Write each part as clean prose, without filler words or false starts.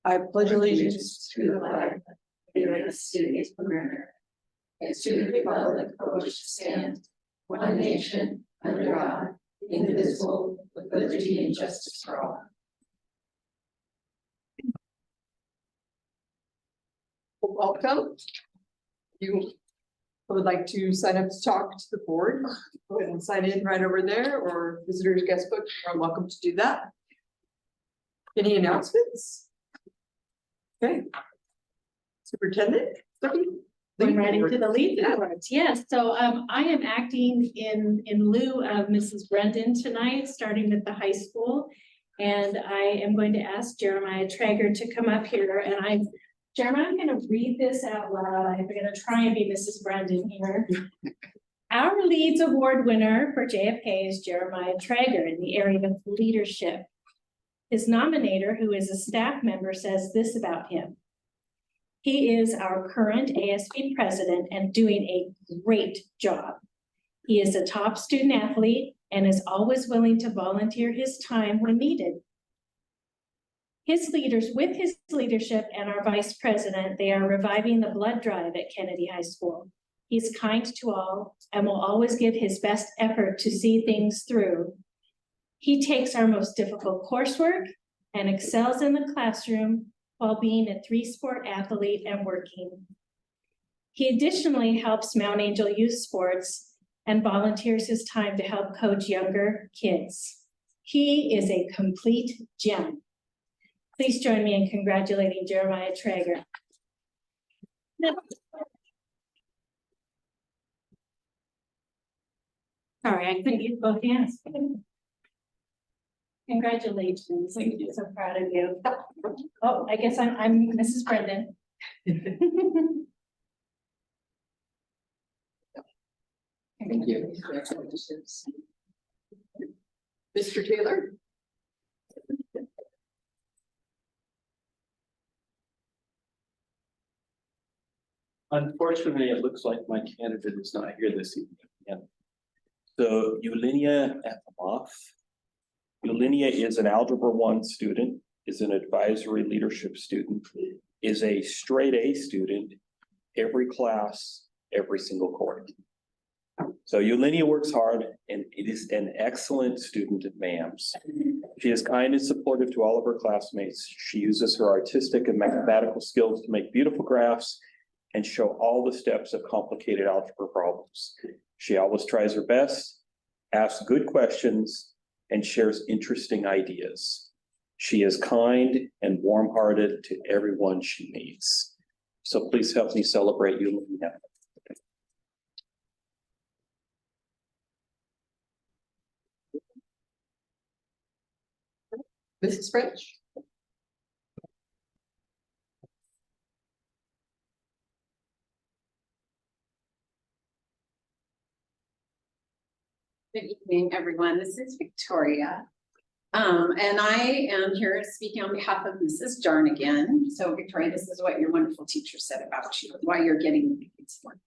I pledge allegiance to the flag of the United States of America, and to the republic for which it stands, one nation, under God, indivisible, with liberty and justice for all. Welcome. You would like to sign up to talk to the board, go ahead and sign in right over there, or visitors guest book, you're welcome to do that. Any announcements? Okay. Superintendent? I'm writing to the lead awards. Yes, so I am acting in lieu of Mrs. Brendan tonight, starting at the high school. And I am going to ask Jeremiah Traeger to come up here, and Jeremiah, I'm going to read this out loud. I'm going to try and be Mrs. Brendan here. Our Leads Award winner for JFK is Jeremiah Traeger in the area of leadership. His nominator, who is a staff member, says this about him. He is our current ASB president and doing a great job. He is a top student athlete and is always willing to volunteer his time when needed. With his leadership and our vice president, they are reviving the blood drive at Kennedy High School. He's kind to all and will always give his best effort to see things through. He takes our most difficult coursework and excels in the classroom while being a 3-sport athlete and working. He additionally helps Mount Angel Youth Sports and volunteers his time to help coach younger kids. He is a complete gem. Please join me in congratulating Jeremiah Traeger. Sorry, I couldn't use both hands. Congratulations. Thank you. So proud of you. Oh, I guess I'm Mrs. Brendan. Thank you. Congratulations. Mr. Taylor? Unfortunately, it looks like my candidate is not here this evening. Yeah. So Eulenia Epimoff. Eulenia is an Algebra 1 student, is an advisory leadership student, is a straight A student, every class, every single quarter. So Eulenia works hard and it is an excellent student at MAMS. She is kind and supportive to all of her classmates. She uses her artistic and mathematical skills to make beautiful graphs and show all the steps of complicated algebra problems. She always tries her best, asks good questions, and shares interesting ideas. She is kind and warm-hearted to everyone she meets. So please help me celebrate you. Mrs. French? Good evening, everyone. This is Victoria. And I am here speaking on behalf of Mrs. Jarnigan. So Victoria, this is what your wonderful teacher said about you, why you're getting the Leads Award.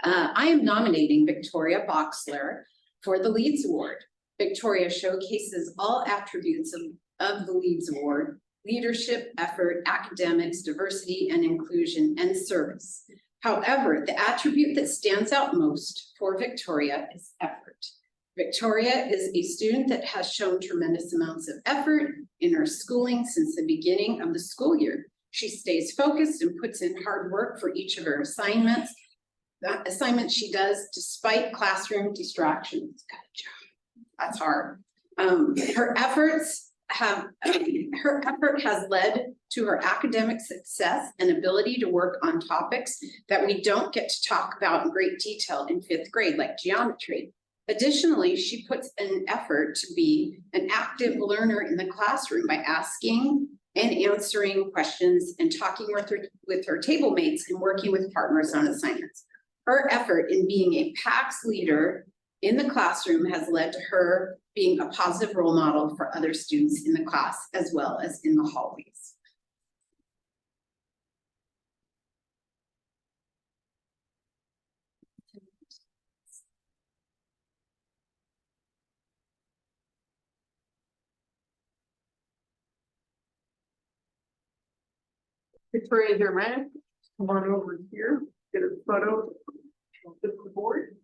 I am nominating Victoria Boxler for the Leads Award. Victoria showcases all attributes of the Leads Award: leadership, effort, academics, diversity and inclusion, and service. However, the attribute that stands out most for Victoria is effort. Victoria is a student that has shown tremendous amounts of effort in her schooling since the beginning of the school year. She stays focused and puts in hard work for each of her assignments. The assignments she does despite classroom distractions. Good job. That's hard. Her effort has led to her academic success and ability to work on topics that we don't get to talk about in great detail in 5th grade, like geometry. Additionally, she puts an effort to be an active learner in the classroom by asking and answering questions and talking with her table mates and working with partners on assignments. Her effort in being a PAX leader in the classroom has led to her being a positive role model for other students in the class as well as in the hallways. Victoria Durant, come on over here, get a photo with the board.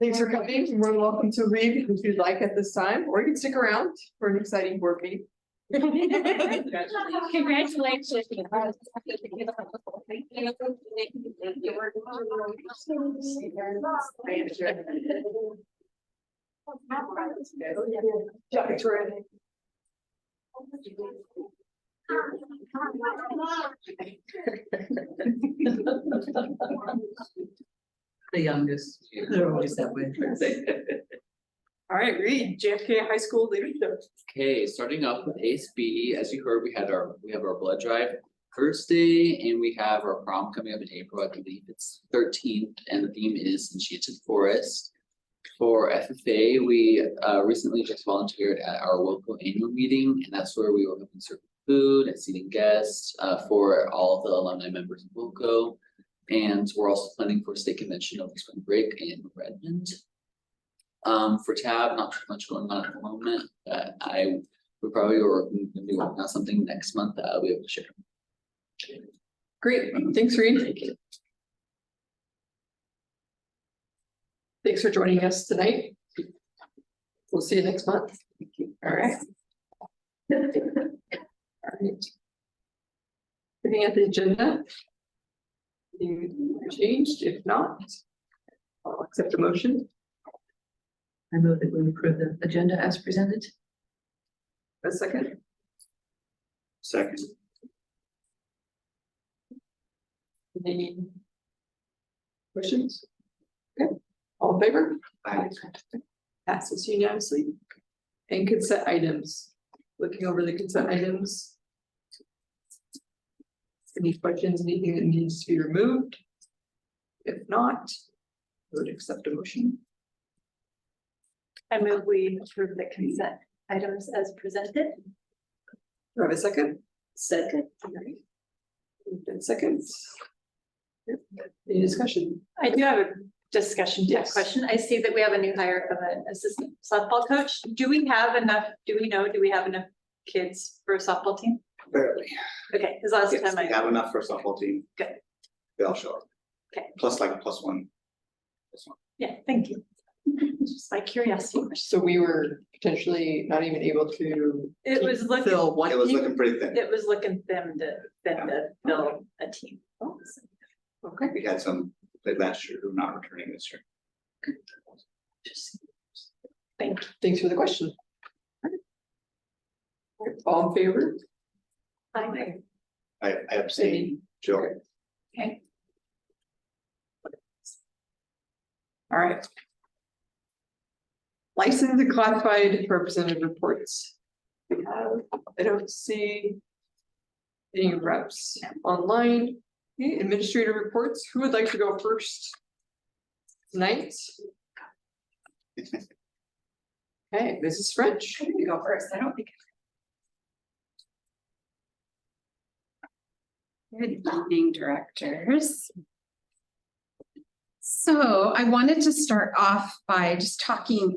Thanks for coming. You're more than welcome to leave if you'd like at this time, or you can stick around for an exciting board meeting. Congratulations. Yeah, Victoria. The youngest, they're always that way. All right, Reed, JFK High School leadership. Okay, starting up with ASB, as you heard, we have our blood drive Thursday, and we have our prom coming up in April, I believe it's 13th, and the theme is Enchanted Forest. For FFA, we recently just volunteered at our local annual meeting, and that's where we were helping serve food and seating guests for all of the alumni members of Wilco. And we're also planning for a state convention over spring break in Redmond. For TAB, not too much going on at the moment, but we probably are going to be working on something next month that I'll be able to share. Great, thanks, Reed. Thanks for joining us tonight. We'll see you next month. All right. All right. Looking at the agenda. Anything changed? If not, I'll accept a motion. I move that we approve the agenda as presented. A second. Second. Any questions? Okay, all in favor? Aye. Passes unanimously. And consent items. Looking over the consent items. Any questions, anything that needs to be removed? If not, I would accept a motion. I move we approve the consent items as presented. Do I have a second? Second. Moved in seconds. Yep. Any discussion? I do have a discussion type Yes. question. I see that we have a new hire of an assistant softball coach. Do we have enough kids for a softball team? Barely. Okay, because last Yes, time we I, have enough for a softball team. Good. They all show up. Okay. Plus like plus one. yeah, thank you. Just my curiosity. So we were potentially not even able to. It was looking, Fill one It was team? looking pretty thin. it was looking thin to fill a team. Okay. We had some played last year who are not returning this year. Thank you. Thanks for the question. All in favor? Hi. I abstained, Jill. Okay. All right. Licensed and classified representative reports. We have, I don't see any reps online. Okay, administrative reports. Who would like to go first? Tonight? Okay, Mrs. French. You go first, I don't think. Good evening, directors. So I wanted to start off by just talking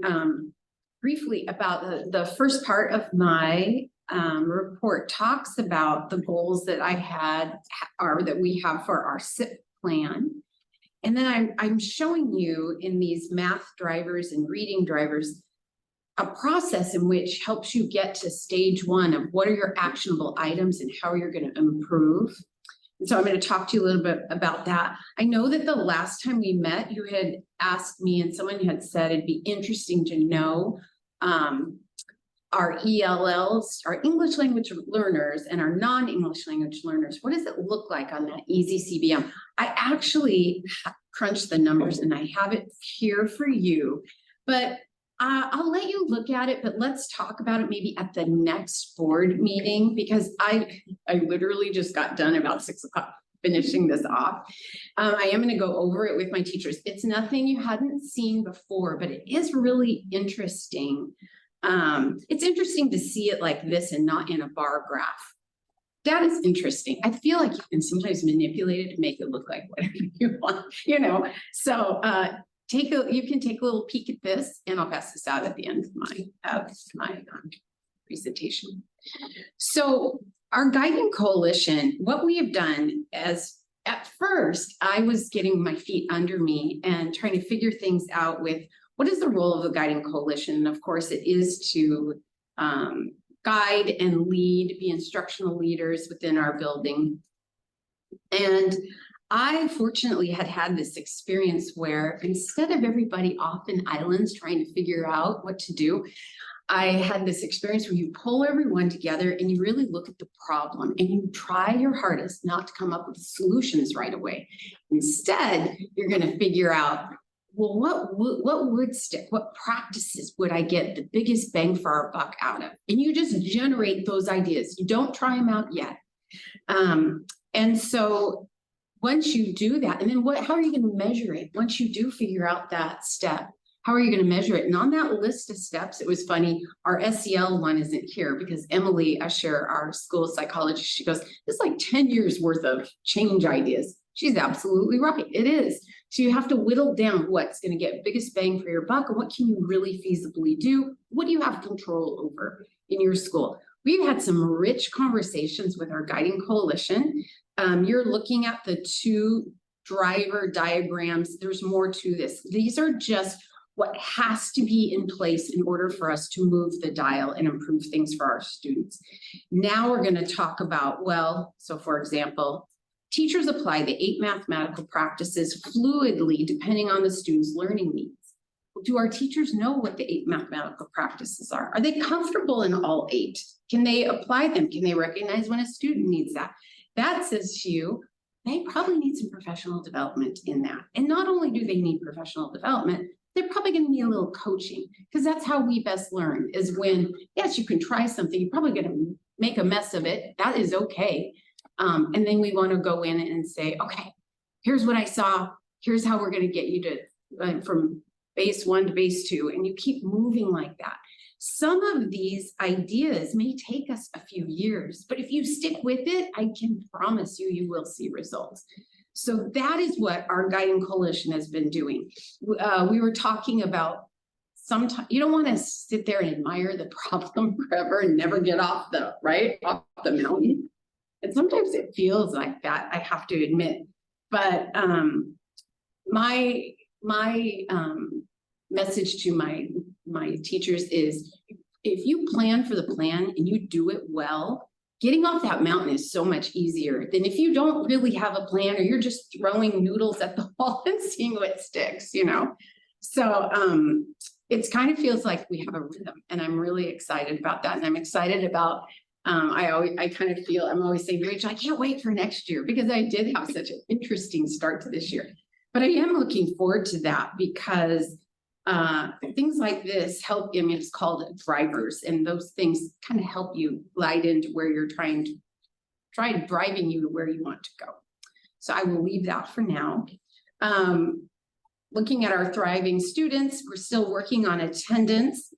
briefly about the first part of my report talks about the goals that I had or that we have for our SIP plan. And then I'm showing you in these math drivers and reading drivers a process in which helps you get to stage one of what are your actionable items and how you're going to improve. And so I'm going to talk to you a little bit about that. I know that the last time we met, you had asked me and someone had said it'd be interesting to know our ELLs, our English language learners and our non-English language learners, what does it look like on that easy CBM? I actually crunched the numbers and I have it here for you, but I'll let you look at it, but let's talk about it maybe at the next board meeting, because I literally just got done about 6 o'clock finishing this off. I am going to go over it with my teachers. It's nothing you hadn't seen before, but it is really interesting. It's interesting to see it like this and not in a bar graph. That is interesting. I feel like you can sometimes manipulate it to make it look like whatever you want, you know. So you can take a little peek at this, and I'll pass this out at the end of my presentation. So our Guiding Coalition, what we have done as at first, I was getting my feet under me and trying to figure things out with what is the role of the Guiding Coalition? And of course, it is to guide and lead, be instructional leaders within our building. And I fortunately had this experience where instead of everybody off in islands trying to figure out what to do, I had this experience where you pull everyone together and you really look at the problem and you try your hardest not to come up with solutions right away. Instead, you're going to figure out, well, what would stick? What practices would I get the biggest bang for our buck out of? And you just generate those ideas. You don't try them out yet. And so once you do that, and then how are you going to measure it? Once you do figure out that step, how are you going to measure it? And on that list of steps, it was funny, our SEL one isn't here because Emily Usher, our school psychologist, she goes, it's like 10 years worth of change ideas. She's absolutely right. It is. So you have to whittle down what's going to get biggest bang for your buck and what can you really feasibly do? What do you have control over in your school? We've had some rich conversations with our Guiding Coalition. You're looking at the 2 driver diagrams. There's more to this. These are just what has to be in place in order for us to move the dial and improve things for our students. Now we're going to talk about, so for example, teachers apply the 8 mathematical practices fluidly depending on the student's learning needs. Do our teachers know what the 8 mathematical practices are? Are they comfortable in all 8? Can they apply them? Can they recognize when a student needs that? That says to you, they probably need some professional development in that. And not only do they need professional development, they're probably going to need a little coaching, because that's how we best learn is when, yes, you can try something, you're probably going to make a mess of it. That is okay. And then we want to go in and say, okay, here's what I saw. Here's how we're going to get you to from base 1 to base 2. And you keep moving like that. Some of these ideas may take us a few years, but if you stick with it, I can promise you, you will see results. So that is what our Guiding Coalition has been doing. We were talking about sometimes you don't want to sit there and admire the problem forever and never get off the mountain. And sometimes it feels like that, I have to admit. But my message to my teachers is, if you plan for the plan and you do it well, getting off that mountain is so much easier than if you don't really have a plan or you're just throwing noodles at the wall and seeing what sticks, you know? So it's kind of feels like we have a rhythm, and I'm really excited about that. And I'm excited about, I kind of feel, I'm always saying, Rachel, I can't wait for next year because I did have such an interesting start to this year. But I am looking forward to that because things like this help. I mean, it's called drivers, and those things kind of help you glide into where you're trying driving you to where you want to go. So I will leave that for now. Looking at our thriving students, we're still working on attendance.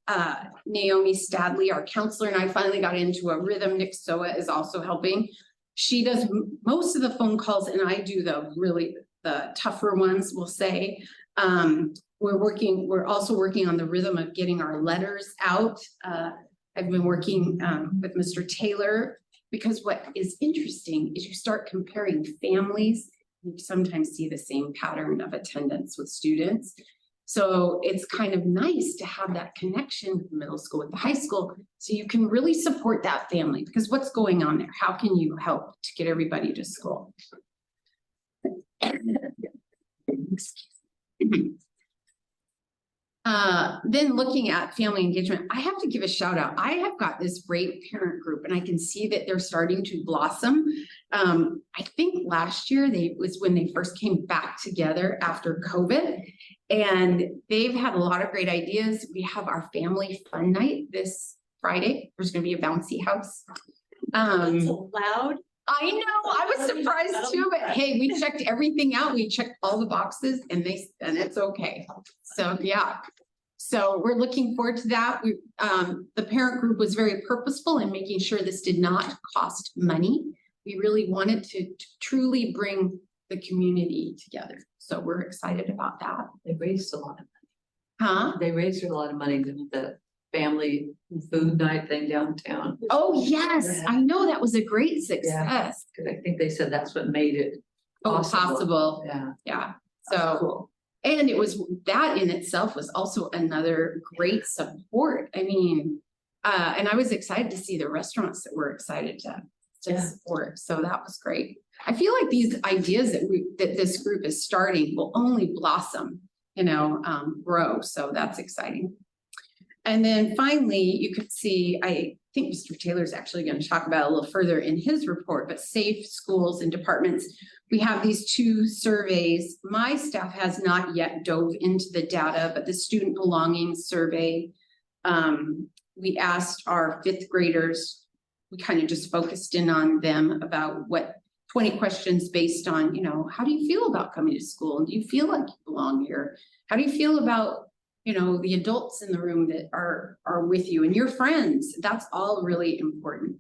Naomi Stadley, our counselor, and I finally got into a rhythm. Nick Soa is also helping. She does most of the phone calls, and I do the tougher ones, we'll say. We're also working on the rhythm of getting our letters out. I've been working with Mr. Taylor, because what is interesting is you start comparing families. You sometimes see the same pattern of attendance with students. So it's kind of nice to have that connection with the middle school, with the high school, so you can really support that family, because what's going on there? How can you help to get everybody to school? Then looking at family engagement, I have to give a shout out. I have got this great parent group and I can see that they're starting to blossom. I think last year was when they first came back together after COVID. And they've had a lot of great ideas. We have our family fun night this Friday. There's gonna be a bouncy house. Loud. I know, I was surprised too, but hey, we checked everything out. We checked all the boxes and it's okay. So, yeah. So we're looking forward to that. The parent group was very purposeful in making sure this did not cost money. We really wanted to truly bring the community together. So we're excited about that. They raised a lot of, Huh? they raised a lot of money with the family food night thing downtown. Oh, yes, I know that was a great success. Cause I think they said that's what made it Possible. Yeah. Yeah, That's so. cool. And it was, that in itself was also another great support. I mean, and I was excited to see the restaurants that were excited to Yeah. support. So that was great. I feel like these ideas that this group is starting will only blossom, grow. So that's exciting. And then finally, you could see, I think Mr. Taylor's actually going to talk about it a little further in his report, but safe schools and departments. We have these 2 surveys. My staff has not yet dove into the data, but the student belonging survey, we asked our 5th graders, we kind of just focused in on them about 20 questions based on, how do you feel about coming to school? And do you feel like you belong here? How do you feel about the adults in the room that are with you and your friends? That's all really important.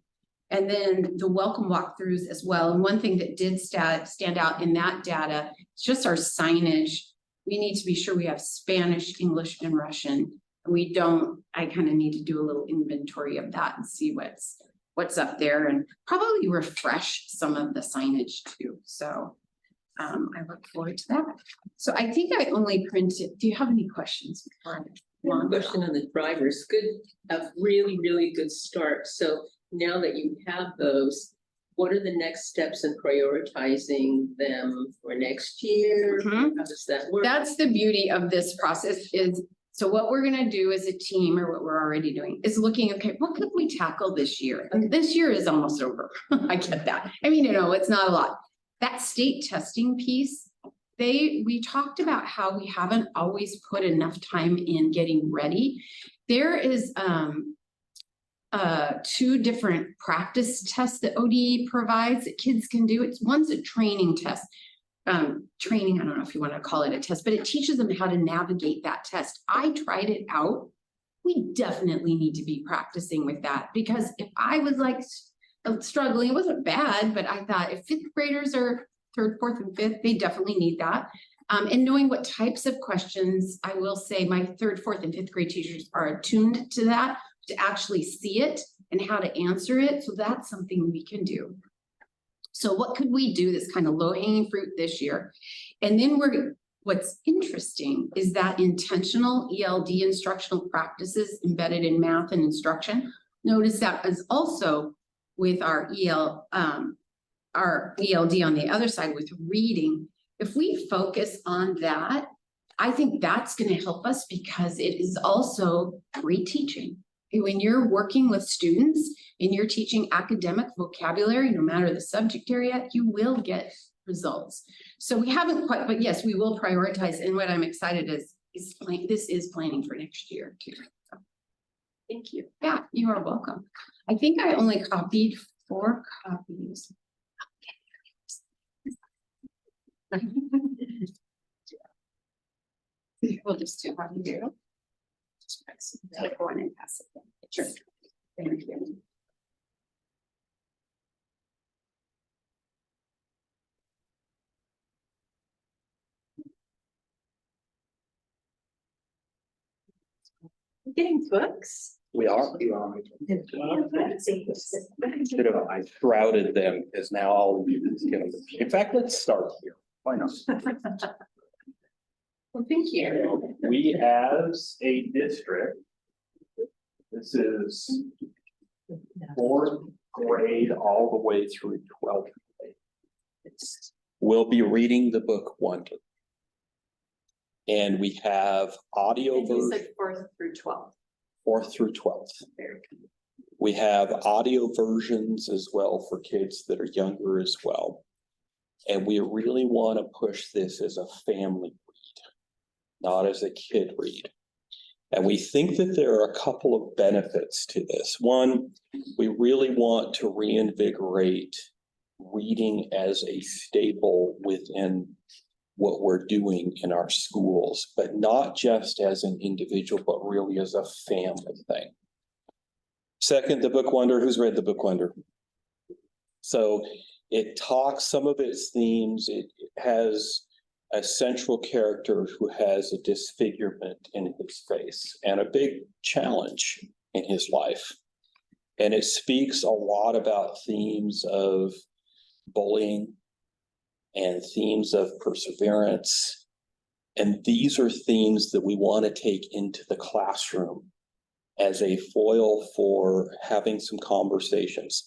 And then the welcome walkthroughs as well. And one thing that did stand out in that data is just our signage. We need to be sure we have Spanish, English, and Russian. We don't, I kind of need to do a little inventory of that and see what's up there and probably refresh some of the signage too. So I look forward to that. So I think I only printed, do you have any questions? One question on the drivers, a really, really good start. So now that you have those, what are the next steps in prioritizing them for next year? Mhm. How does that work? That's the beauty of this process is, so what we're gonna do as a team, or what we're already doing, is looking, okay, what could we tackle this year? And this year is almost over. I get that. I mean, it's not a lot. That state testing piece, we talked about how we haven't always put enough time in getting ready. There is 2 different practice tests that ODE provides that kids can do. One's a training test. Training, I don't know if you want to call it a test, but it teaches them how to navigate that test. I tried it out. We definitely need to be practicing with that, because if I was like struggling, it wasn't bad, but I thought if 5th graders are 3rd, 4th, and 5th, they definitely need that. And knowing what types of questions, I will say my 3rd, 4th, and 5th grade teachers are attuned to that, to actually see it and how to answer it. So that's something we can do. So what could we do that's kind of low hanging fruit this year? And then what's interesting is that intentional ELD instructional practices embedded in math and instruction. Notice that is also with our ELD on the other side with reading. If we focus on that, I think that's going to help us, because it is also reteaching. When you're working with students and you're teaching academic vocabulary, no matter the subject area, you will get results. So we haven't quite, but yes, we will prioritize. And what I'm excited is this is planning for next year too. So, thank you. Yeah, you are welcome. I think I only copied 4 copies. We'll just do how you do. Take one and pass it. Sure. Thank you. Getting books. We are. I shrouded them because now all of you is getting. In fact, let's start here. Why not? Well, thank you. We as a district, this is 4th grade all the way through 12th grade. We'll be reading the book Wonder. And we have audio And you version, said 4th through 12th. 4th through 12th. We have audio versions as well for kids that are younger as well. And we really want to push this as a family read, not as a kid read. And we think that there are a couple of benefits to this. One, we really want to reinvigorate reading as a staple within what we're doing in our schools, but not just as an individual, but really as a family thing. Second, the Book Wonder. Who's read the Book Wonder? So it talks some of its themes. It has a central character who has a disfigurement in his face and a big challenge in his life. And it speaks a lot about themes of bullying and themes of perseverance. And these are themes that we want to take into the classroom as a foil for having some conversations.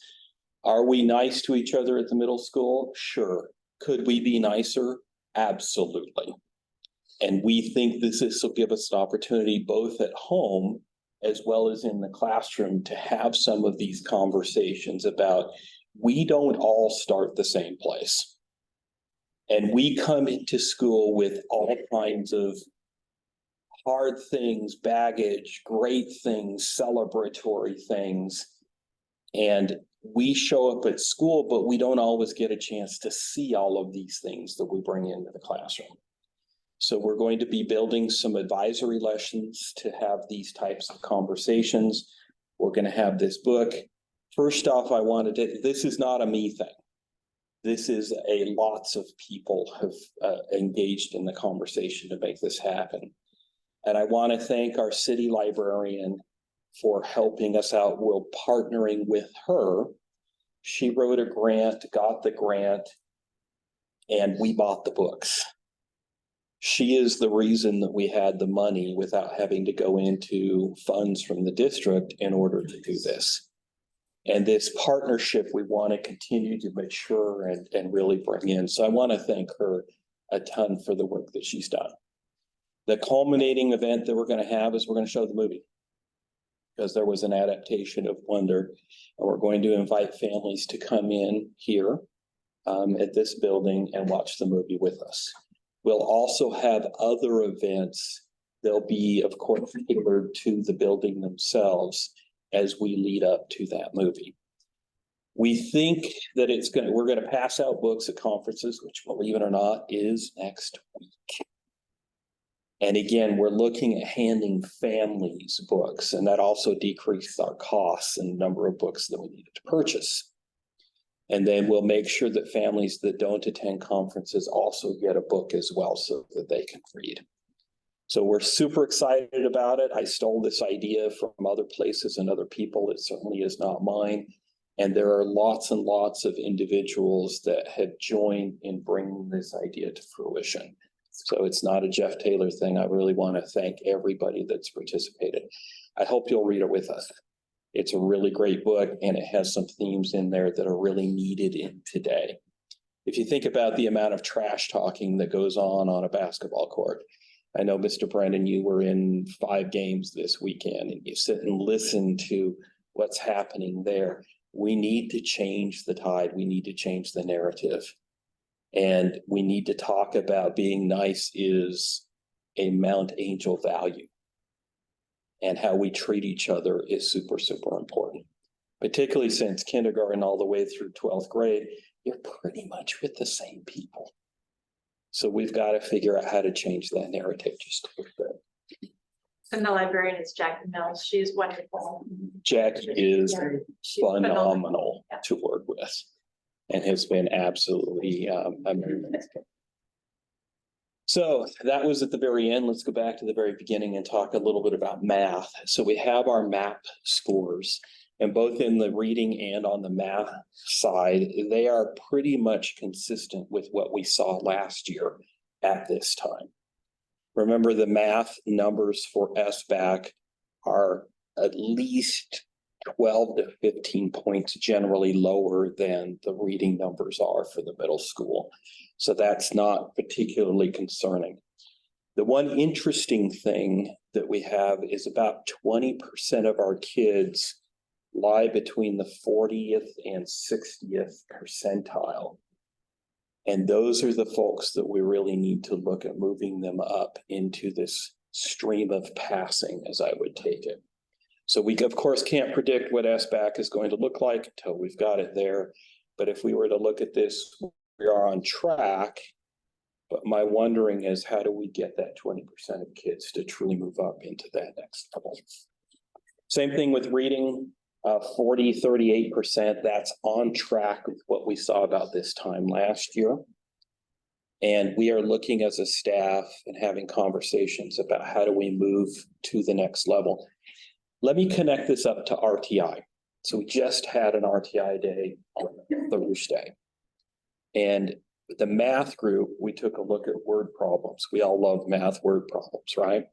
Are we nice to each other at the middle school? Sure. Could we be nicer? Absolutely. And we think this will give us an opportunity both at home as well as in the classroom to have some of these conversations about we don't all start the same place. And we come into school with all kinds of hard things, baggage, great things, celebratory things. And we show up at school, but we don't always get a chance to see all of these things that we bring into the classroom. So we're going to be building some advisory lessons to have these types of conversations. We're going to have this book. First off, this is not a me thing. This is lots of people have engaged in the conversation to make this happen. And I want to thank our city librarian for helping us out. We're partnering with her. She wrote a grant, got the grant, and we bought the books. She is the reason that we had the money without having to go into funds from the district in order to do this. And this partnership we want to continue to mature and really bring in. So I want to thank her a ton for the work that she's done. The culminating event that we're going to have is we're going to show the movie, because there was an adaptation of Wonder, and we're going to invite families to come in here at this building and watch the movie with us. We'll also have other events. They'll be, of course, tailored to the building themselves as we lead up to that movie. We think that we're going to pass out books at conferences, which, believe it or not, is next week. And again, we're looking at handing families books, and that also decreased our costs and number of books that we needed to purchase. And then we'll make sure that families that don't attend conferences also get a book as well so that they can read. So we're super excited about it. I stole this idea from other places and other people. It certainly is not mine. And there are lots and lots of individuals that have joined in bringing this idea to fruition. So it's not a Jeff Taylor thing. I really want to thank everybody that's participated. I hope you'll read it with us. It's a really great book, and it has some themes in there that are really needed in today. If you think about the amount of trash talking that goes on a basketball court, I know, Mr. Brendan, you were in 5 games this weekend, and you sit and listen to what's happening there. We need to change the tide. We need to change the narrative. And we need to talk about being nice is a Mount Angel value. And how we treat each other is super, super important. Particularly since kindergarten all the way through 12th grade, you're pretty much with the same people. So we've got to figure out how to change that narrative just a little bit. And the librarian is Jackie Mills. She's wonderful. Jackie is She's phenomenal to work with and has been absolutely amazing. So that was at the very end. Let's go back to the very beginning and talk a little bit about math. So we have our MAP scores, and both in the reading and on the math side, they are pretty much consistent with what we saw last year at this time. Remember, the math numbers for SBAC are at least 12 to 15 points generally lower than the reading numbers are for the middle school. So that's not particularly concerning. The one interesting thing that we have is about 20% of our kids lie between the 40th and 60th percentile. And those are the folks that we really need to look at moving them up into this stream of passing, as I would take it. So we, of course, can't predict what SBAC is going to look like until we've got it there. But if we were to look at this, we are on track. But my wondering is, how do we get that 20% of kids to truly move up into that next level? Same thing with reading, 38%. That's on track with what we saw about this time last year. And we are looking as a staff and having conversations about how do we move to the next level. Let me connect this up to RTI. So we just had an RTI day on Thursday. And the math group, we took a look at word problems. We all love math word problems, right?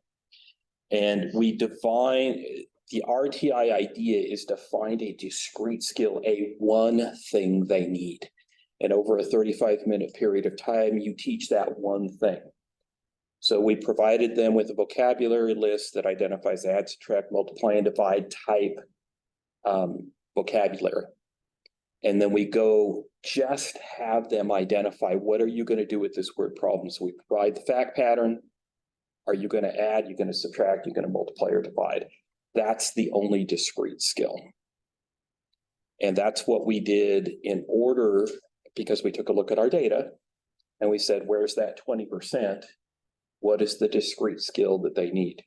And we define, the RTI idea is to find a discrete skill, a one thing they need. And over a 35-minute period of time, you teach that one thing. So we provided them with a vocabulary list that identifies add, subtract, multiply, and divide type vocabulary. And then we go just have them identify, what are you going to do with this word problem? So we provide the fact pattern. Are you going to add, you're going to subtract, you're going to multiply or divide? That's the only discrete skill. And that's what we did in order, because we took a look at our data and we said, where's that 20%? What is the discrete skill that they need?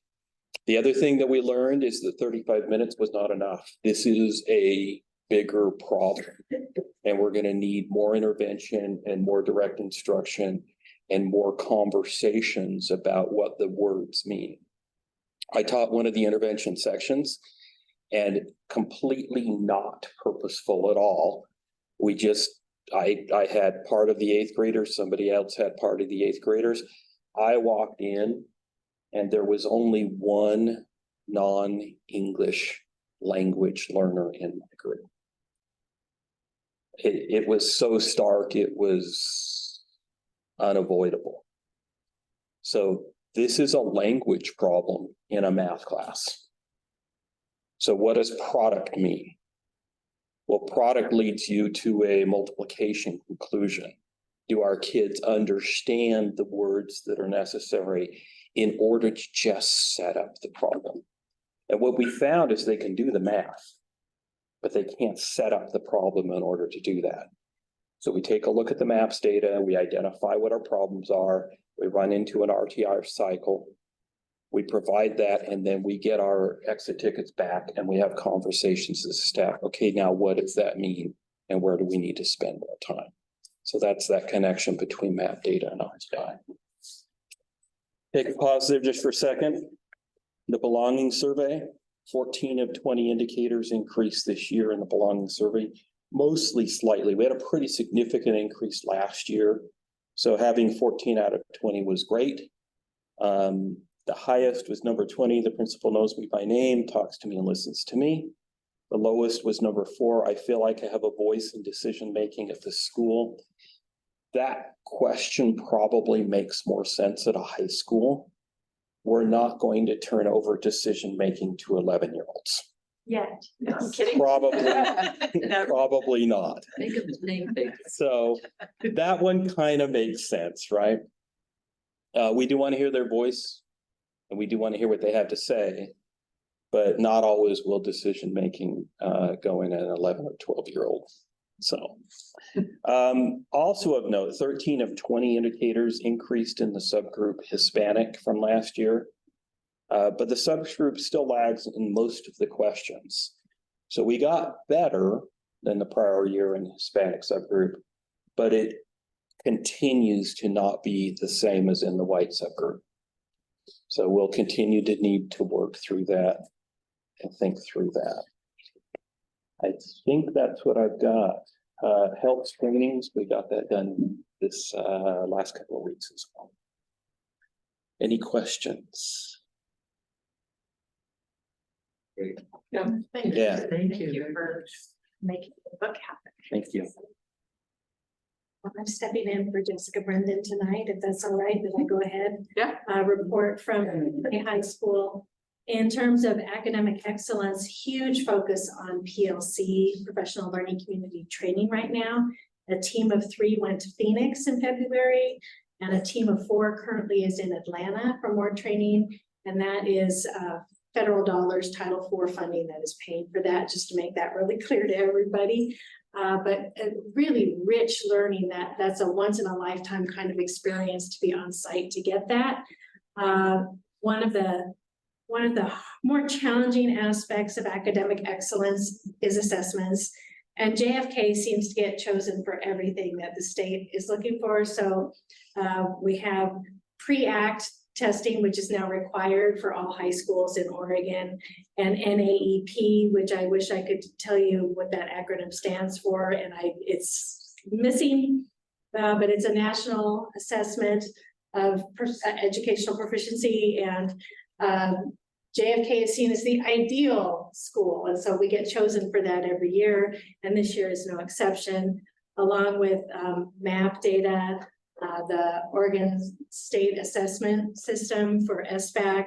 The other thing that we learned is that 35 minutes was not enough. This is a bigger problem, and we're going to need more intervention and more direct instruction and more conversations about what the words mean. I taught one of the intervention sections, and completely not purposeful at all. We just, I had part of the 8th graders, somebody else had part of the 8th graders. I walked in and there was only one non-English language learner in my group. It was so stark, it was unavoidable. So this is a language problem in a math class. So what does product mean? Well, product leads you to a multiplication conclusion. Do our kids understand the words that are necessary in order to just set up the problem? And what we found is they can do the math, but they can't set up the problem in order to do that. So we take a look at the MAPS data, we identify what our problems are, we run into an RTI cycle, we provide that, and then we get our exit tickets back and we have conversations as a staff. Okay, now what does that mean? And where do we need to spend more time? So that's that connection between map data and RTI. Take a pause there just for a second. The belonging survey, 14 of 20 indicators increased this year in the belonging survey, mostly slightly. We had a pretty significant increase last year. So having 14 out of 20 was great. The highest was number 20. The principal knows me by name, talks to me and listens to me. The lowest was number 4. I feel like I have a voice in decision-making at the school. That question probably makes more sense at a high school. We're not going to turn over decision-making to 11-year-olds. Yeah, no, I'm kidding. Probably, probably not. Think of the same thing. So that one kind of makes sense, right? We do want to hear their voice and we do want to hear what they have to say, but not always will decision-making go in an 11 or 12-year-old. So also of note, 13 of 20 indicators increased in the subgroup Hispanic from last year. But the subgroup still lags in most of the questions. So we got better than the prior year in the Hispanic subgroup, but it continues to not be the same as in the white subgroup. So we'll continue to need to work through that and think through that. I think that's what I've got. Health screenings, we got that done this last couple of weeks as well. Any questions? Great. Yeah. Thank you. Yeah. Thank Thank you for making the book happen. Thank you. I'm stepping in for Jessica Brendan tonight, if that's all right, then I go ahead. Yeah. Report from the high school. In terms of academic excellence, huge focus on PLC, professional learning community training right now. A team of 3 went to Phoenix in February, and a team of 4 currently is in Atlanta for more training. And that is federal dollars, Title IV funding that is paying for that, just to make that really clear to everybody. But a really rich learning that's a once in a lifetime kind of experience to be on site to get that. One of the more challenging aspects of academic excellence is assessments. And JFK seems to get chosen for everything that the state is looking for. So we have pre-act testing, which is now required for all high schools in Oregon, and NAEP, which I wish I could tell you what that acronym stands for, and it's missing, but it's a national assessment of educational proficiency, and JFK is seen as the ideal school, and so we get chosen for that every year, and this year is no exception, along with MAP data, the Oregon State Assessment System for SBAC,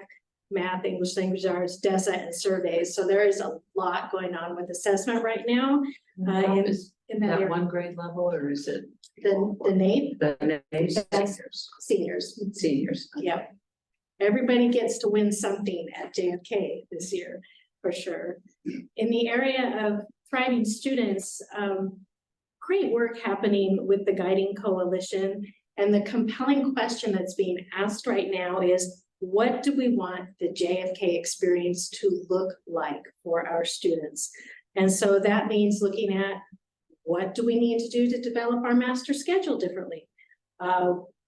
Math, English Language Arts, DESA, and surveys. So there is a lot going on with assessment right now. In that area. One grade level, or is it The NAEP, the seniors. seniors? Yep. Everybody gets to win something at JFK this year, for sure. In the area of thriving students, great work happening with the Guiding Coalition. And the compelling question that's being asked right now is, what do we want the JFK experience to look like for our students? And so that means looking at, what do we need to do to develop our master schedule differently?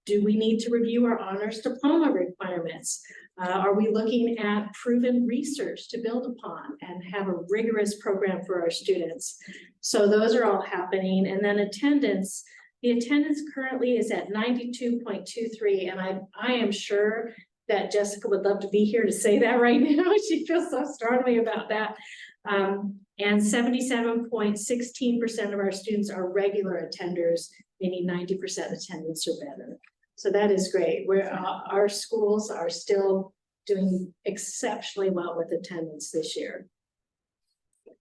Do we need to review our honors diploma requirements? Are we looking at proven research to build upon and have a rigorous program for our students? So those are all happening. And then attendance, the attendance currently is at 92.23. And I am sure that Jessica would love to be here to say that right now. She feels so strongly about that. And 77.16% of our students are regular attenders, meaning 90% attendance or better. So that is great. Our schools are still doing exceptionally well with attendance this year.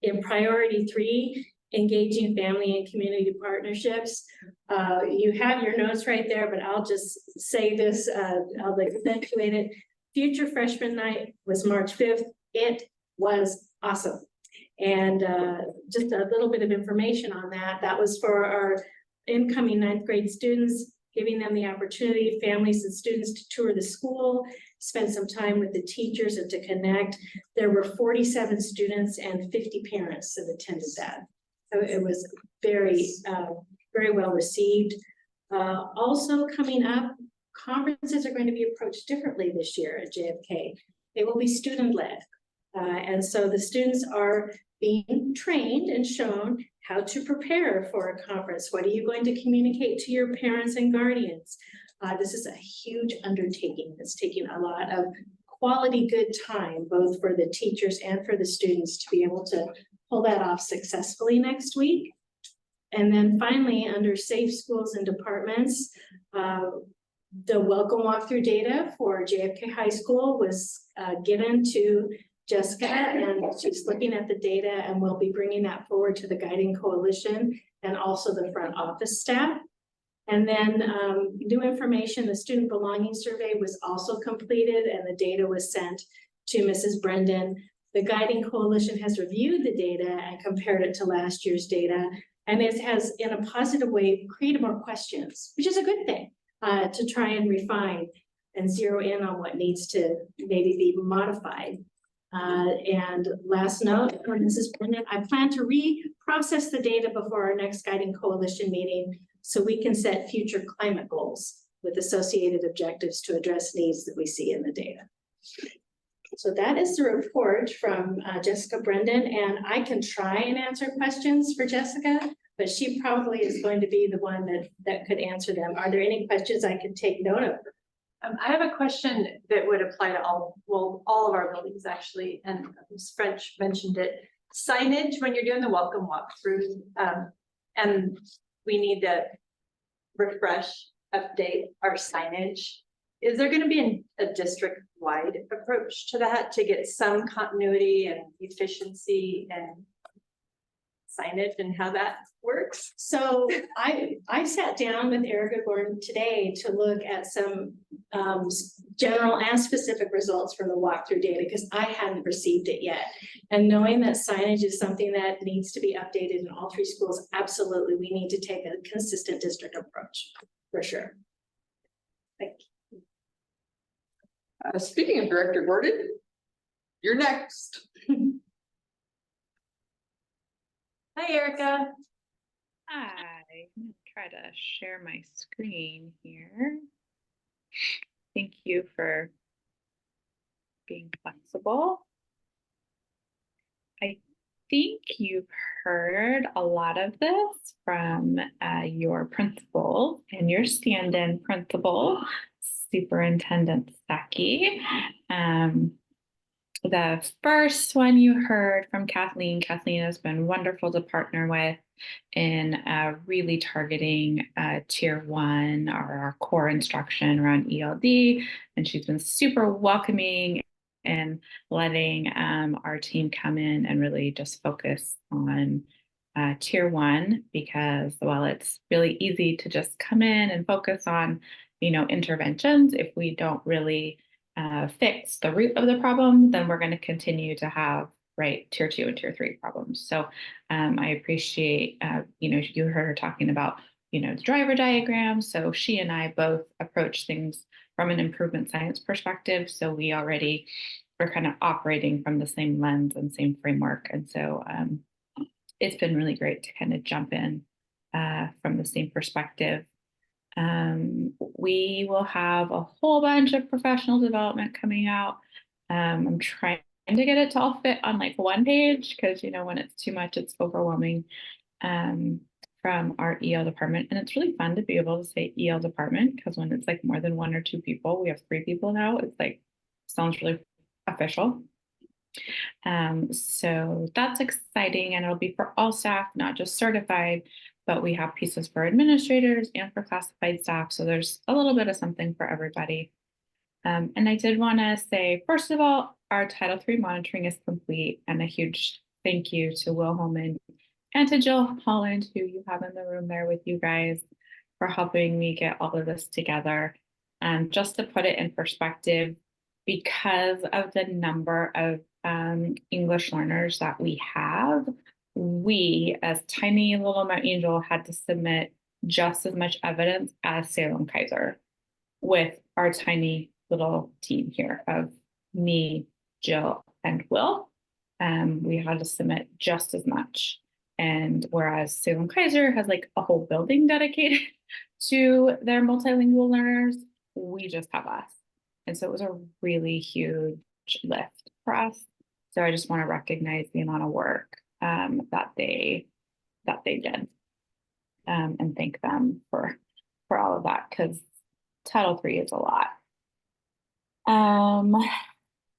In priority 3, engaging family and community partnerships. You have your notes right there, but I'll just say this, I'll accentuate it. Future Freshman Night was March 5th. It was awesome. And just a little bit of information on that. That was for our incoming 9th grade students, giving them the opportunity, families and students, to tour the school, spend some time with the teachers and to connect. There were 47 students and 50 parents that attended that. So it was very, very well received. Also coming up, conferences are going to be approached differently this year at JFK. They will be student-led. And so the students are being trained and shown how to prepare for a conference. What are you going to communicate to your parents and guardians? This is a huge undertaking. It's taking a lot of quality, good time, both for the teachers and for the students, to be able to pull that off successfully next week. And then finally, under safe schools and departments, the welcome walkthrough data for JFK High School was given to Jessica, and she's looking at the data, and we'll be bringing that forward to the Guiding Coalition and also the front office staff. And then new information, the student belonging survey was also completed, and the data was sent to Mrs. Brendan. The Guiding Coalition has reviewed the data and compared it to last year's data, and it has, in a positive way, created more questions, which is a good thing, to try and refine and zero in on what needs to maybe be modified. And last note from Mrs. Brendan, I plan to reprocess the data before our next Guiding Coalition meeting so we can set future climate goals with associated objectives to address needs that we see in the data. So that is the report from Jessica Brendan, and I can try and answer questions for Jessica, but she probably is going to be the one that could answer them. Are there any questions I could take note of? I have a question that would apply to all of our buildings actually, and Ms. French mentioned it. Signage when you're doing the welcome walkthrough, and we need to refresh, update our signage. Is there gonna be a district-wide approach to that to get some continuity and efficiency and signage and how that works? So I sat down with Erica Gordon today to look at some general and specific results from the walkthrough data, because I hadn't received it yet. And knowing that signage is something that needs to be updated in all 3 schools, absolutely, we need to take a consistent district approach, for sure. Thank you. Speaking of Director Gordon, you're next. Hi, Erica. Hi, I'm gonna try to share my screen here. Thank you for being flexible. I think you've heard a lot of this from your principal and your stand-in principal, Superintendent Stuckey. The first one you heard from Kathleen. Kathleen has been wonderful to partner with in really targeting tier 1 or our core instruction around ELD. And she's been super welcoming and letting our team come in and really just focus on tier 1, because while it's really easy to just come in and focus on, interventions, if we don't really fix the root of the problem, then we're going to continue to have tier 2 and tier 3 problems. So I appreciate, you heard her talking about, the driver diagram. So she and I both approach things from an improvement science perspective. So we already are kind of operating from the same lens and same framework. And so it's been really great to kind of jump in from the same perspective. We will have a whole bunch of professional development coming out. I'm trying to get it to all fit on like 1 page, because when it's too much, it's overwhelming, from our EL department. And it's really fun to be able to say EL department, because when it's like more than 1 or 2 people, we have 3 people now, it's like sounds really official. So that's exciting, and it'll be for all staff, not just certified, but we have pieces for administrators and for classified staff. So there's a little bit of something for everybody. And I did want to say, first of all, our Title III monitoring is complete, and a huge thank you to Will Holman and to Jill Holland, who you have in the room there with you guys, for helping me get all of this together. Just to put it in perspective, because of the number of English learners that we have, we, as tiny little Mount Angel, had to submit just as much evidence as Salem Kaiser with our tiny little team here of me, Jill, and Will. We had to submit just as much. And whereas Salem Kaiser has like a whole building dedicated to their multilingual learners, we just have us. And so it was a really huge lift for us. So I just want to recognize the amount of work that they did, and thank them for all of that, because Title III is a lot.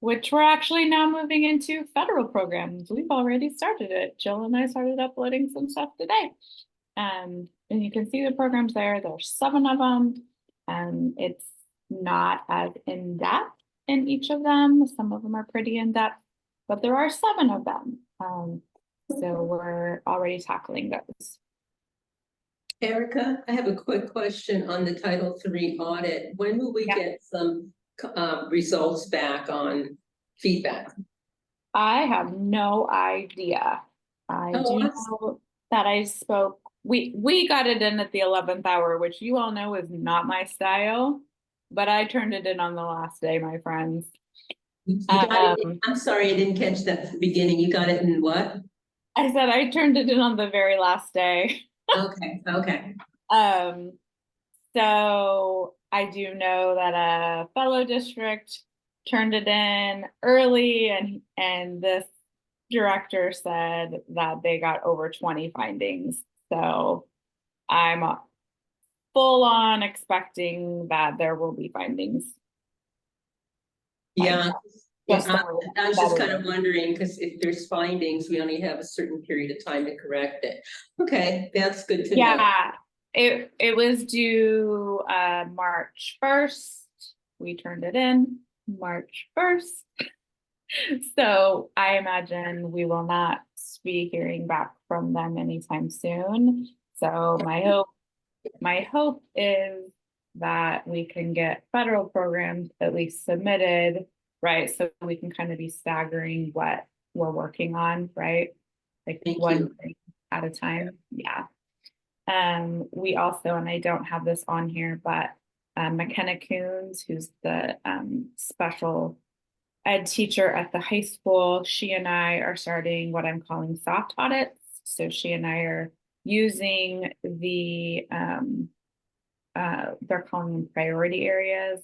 Which we're actually now moving into federal programs. We've already started it. Jill and I started uploading some stuff today. And you can see the programs there. There's 7 of them. And it's not as in-depth in each of them. Some of them are pretty in-depth, but there are 7 of them. So we're already tackling those. Erica, I have a quick question on the Title III audit. When will we get some results back on feedback? I have no idea. I do know that I spoke, we got it in at the 11th hour, which you all know is not my style, but I turned it in on the last day, my friends. You got it, I'm sorry, I didn't catch that at the beginning. You got it in what? I said I turned it in on the very last day. Okay. So I do know that a fellow district turned it in early, and this director said that they got over 20 findings. So I'm full on expecting that there will be findings. Yeah. Just I was just kind of better. wondering, because if there's findings, we only have a certain period of time to correct it. Okay, that's good to know. Yeah, It was due March 1st. We turned it in March 1st. So I imagine we will not be hearing back from them anytime soon. So my hope is that we can get federal programs at least submitted, right? So we can kind of be staggering what we're working on, right? Like Thank one you. thing at a time. Yeah. We also, and I don't have this on here, but McKenna Coons, who's the special ed teacher at the high school, she and I are starting what I'm calling soft audits. So she and I are using the they're calling them priority areas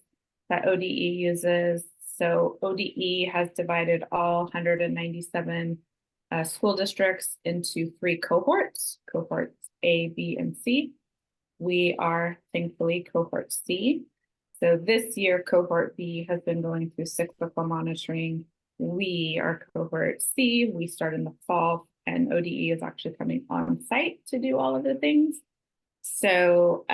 that ODE uses. So ODE has divided all 197 school districts into 3 cohorts, cohorts A, B, and C. We are thankfully cohort C. So this year, cohort B has been going through cyclical monitoring. We are cohort C. We start in the fall, and ODE is actually coming on site to do all of the things. So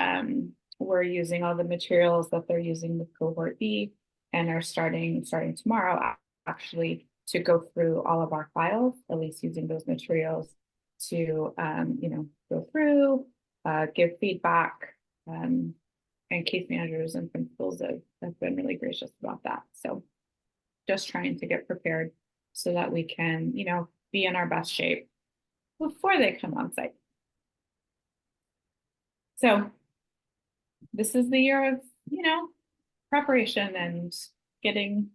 we're using all the materials that they're using with cohort B, and are starting tomorrow actually to go through all of our files, at least using those materials to go through, give feedback. And case managers and principals have been really gracious about that. So just trying to get prepared so that we can, be in our best shape before they come on site. So this is the year of, preparation and getting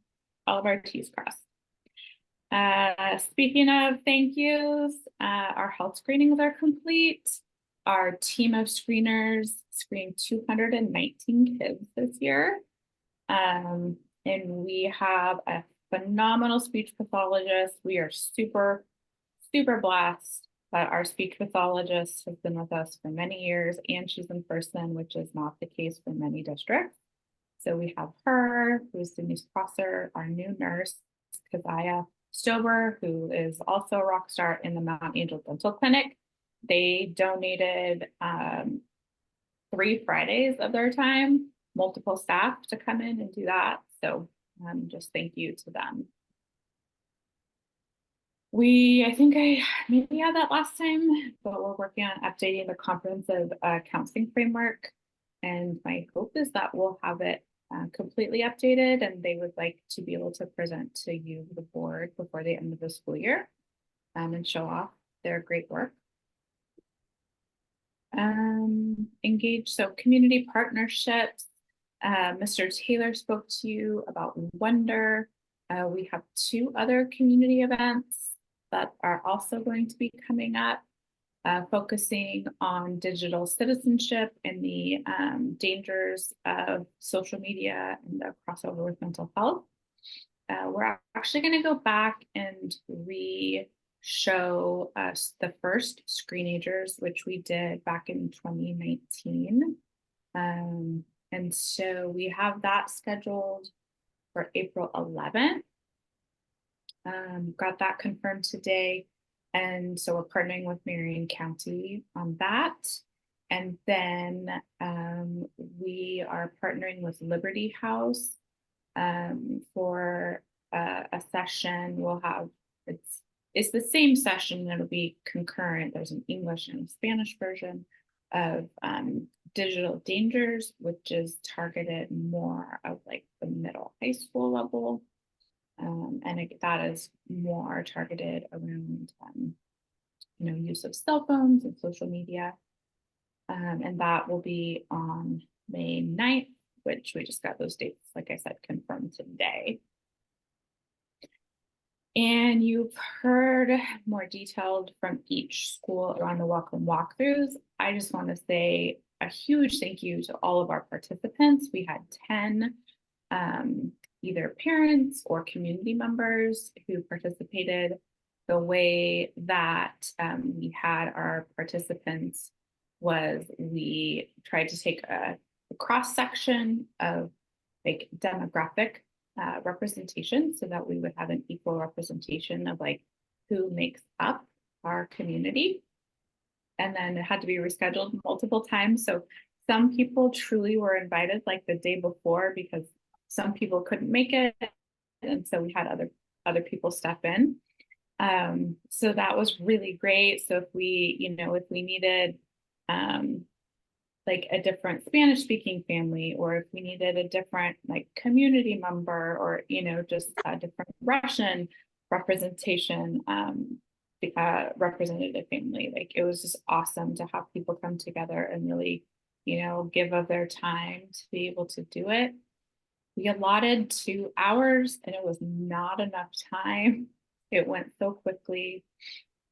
all of our T's crossed. Speaking of thank yous, our health screenings are complete. Our team of screeners screened 219 kids this year. And we have a phenomenal speech pathologist. We are super, super blessed that our speech pathologist has been with us for many years, and she's in person, which is not the case for many districts. So we have her, who's Denise Prosser, our new nurse, Keziah Stober, who is also a rock star in the Mount Angel Dental Clinic. They donated 3 Fridays of their time, multiple staff to come in and do that. So just thank you to them. I think I maybe had that last time, but we're working on updating the comprehensive counseling framework. And my hope is that we'll have it completely updated, and they would like to be able to present to you, the board, before the end of the school year and show off their great work. Engage, so community partnerships. Mr. Taylor spoke to you about Wonder. We have 2 other community events that are also going to be coming up, focusing on digital citizenship and the dangers of social media and the crossover with mental health. We're actually going to go back and show us the first Screenagers, which we did back in 2019. And so we have that scheduled for April 11th. Got that confirmed today. And so we're partnering with Marion County on that. And then we are partnering with Liberty House for a session. We'll have, it's the same session, it'll be concurrent. There's an English and Spanish version of digital dangers, which is targeted more of like the middle high school level. And that is more targeted around, use of cell phones and social media. And that will be on May 9th, which we just got those dates, like I said, confirmed today. And you've heard more detailed from each school around the welcome walkthroughs. I just want to say a huge thank you to all of our participants. We had 10 either parents or community members who participated. The way that we had our participants was we tried to take a cross section of like demographic representation so that we would have an equal representation of like who makes up our community. and then it had to be rescheduled multiple times. So some people truly were invited like the day before because some people couldn't make it. And so we had other people step in. So that was really great. So if we, if we needed like a different Spanish speaking family, or if we needed a different like community member, or, just a different Russian representation, representative family, like it was just awesome to have people come together and really, give of their time to be able to do it. We allotted 2 hours and it was not enough time. It went so quickly.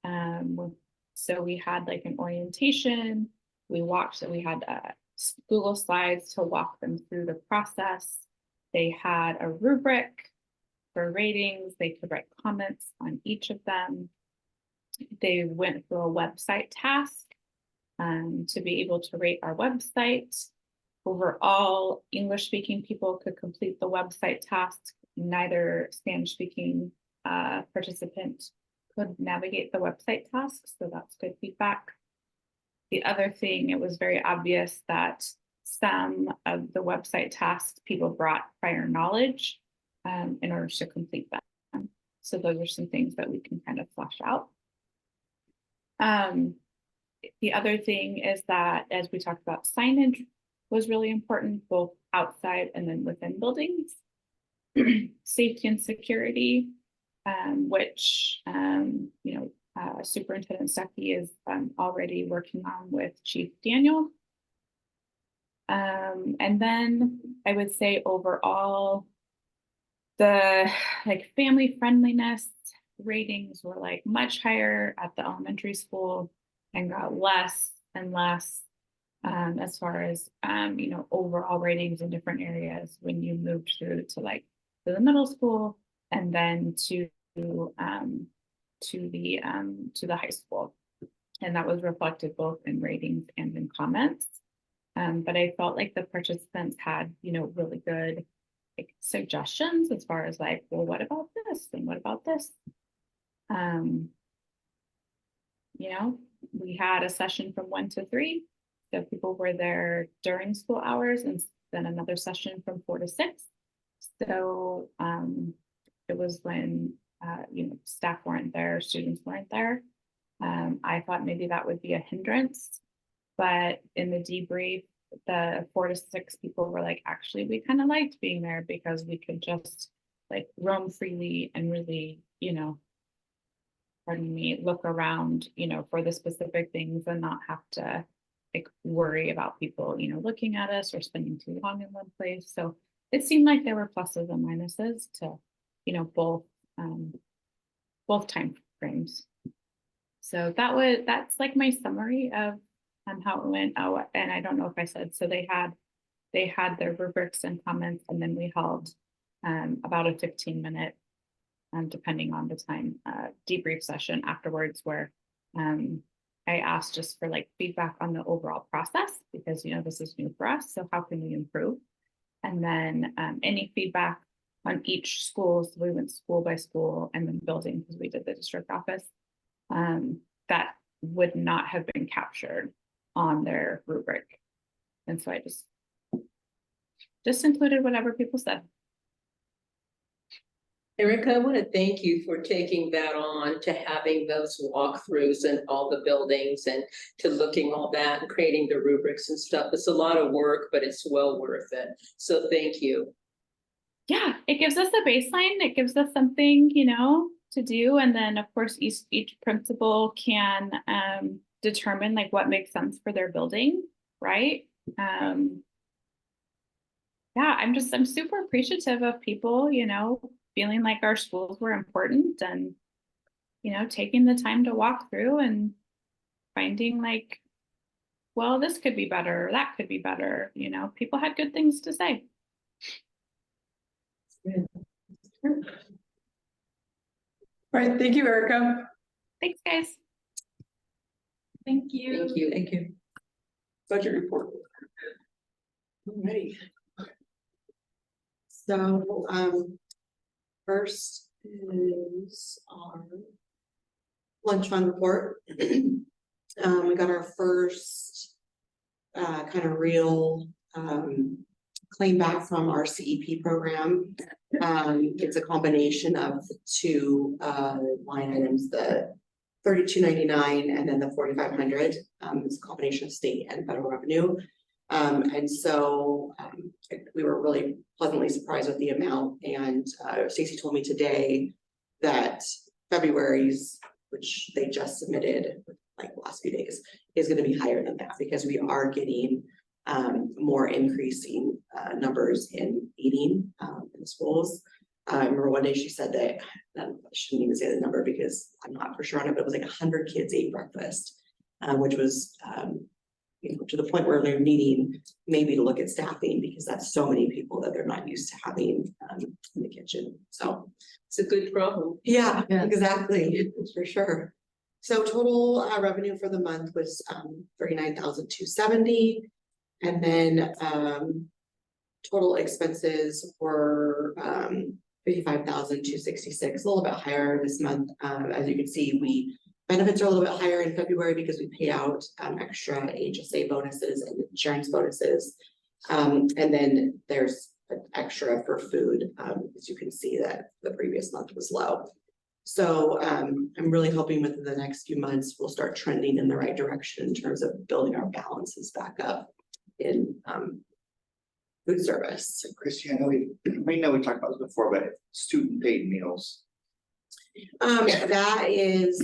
So we had like an orientation. We had Google Slides to walk them through the process. They had a rubric for ratings. They could write comments on each of them. They went through a website task to be able to rate our website. Overall, English-speaking people could complete the website task. Neither Spanish-speaking participant could navigate the website task, so that's good feedback. The other thing, it was very obvious that some of the website tasks people brought prior knowledge in order to complete them. So those are some things that we can kind of flesh out. The other thing is that, as we talked about, signage was really important, both outside and then within buildings. Safety and security, which, Superintendent Stuckey is already working on with Chief Daniel. And then I would say overall, the like family friendliness ratings were like much higher at the elementary school and got less and less as far as overall ratings in different areas when you moved through to the middle school and then to the high school. And that was reflected both in ratings and in comments. But I felt like the participants had, really good suggestions as far as well, what about this? And what about this? We had a session from 1 to 3. So people were there during school hours, and then another session from 4 to 6. So it was when staff weren't there, students weren't there. I thought maybe that would be a hindrance, but in the debrief, the 4 to 6 people were like, actually, we kind of liked being there because we could just roam freely and really, look around, for the specific things and not have to worry about people, looking at us or spending too long in one place. So it seemed like there were pluses and minuses to, both time frames. So that's my summary of how it went. Oh, and I don't know if I said, so they had their rubrics and comments, and then we held about a 15-minute, depending on the time, debrief session afterwards, where I asked just for feedback on the overall process, because this is new for us. So how can we improve? And then any feedback on each school. So we went school by school and then building, because we did the district office, that would not have been captured on their rubric. And so I just included whatever people said. Erica, I want to thank you for taking that on, to having those walkthroughs and all the buildings, and to looking all that and creating the rubrics and stuff. It's a lot of work, but it's well worth it. So thank you. Yeah, it gives us a baseline. It gives us something, to do. And then of course, each principal can determine what makes sense for their building, right? Yeah, I'm super appreciative of people, feeling like our schools were important, and, taking the time to walk through and finding well, this could be better, or that could be better. People had good things to say. All right, thank you, Erica. Thanks, guys. Thank you. Thank you. Thank you. Budget report. All right. So, first is our lunch fund report. We got our first kind of real claim back from our CEP program. It's a combination of the two line items, the 3299 and then the 4500. It's a combination of state and federal revenue. And so we were really pleasantly surprised with the amount, and Stacy told me today that February's, which they just submitted like the last few days, is going to be higher than that because we are getting more increasing numbers in eating in the schools. I remember one day she said that, I shouldn't even say the number because I'm not for sure on it, but it was like 100 kids ate breakfast, which was you know, to the point where they're needing maybe to look at staffing because that's so many people that they're not used to having in the kitchen. So It's a good problem. yeah, Yeah. exactly, for sure. So total revenue for the month was 39,270, and then total expenses were 55,266, a little bit higher this month. As you can see, benefits are a little bit higher in February because we pay out extra HSA bonuses and insurance bonuses. And then there's an extra for food, as you can see that the previous month was low. So I'm really hoping within the next few months, we'll start trending in the right direction in terms of building our balances back up in food service. So Christy, I know we talked about this before, but student paid meals. That is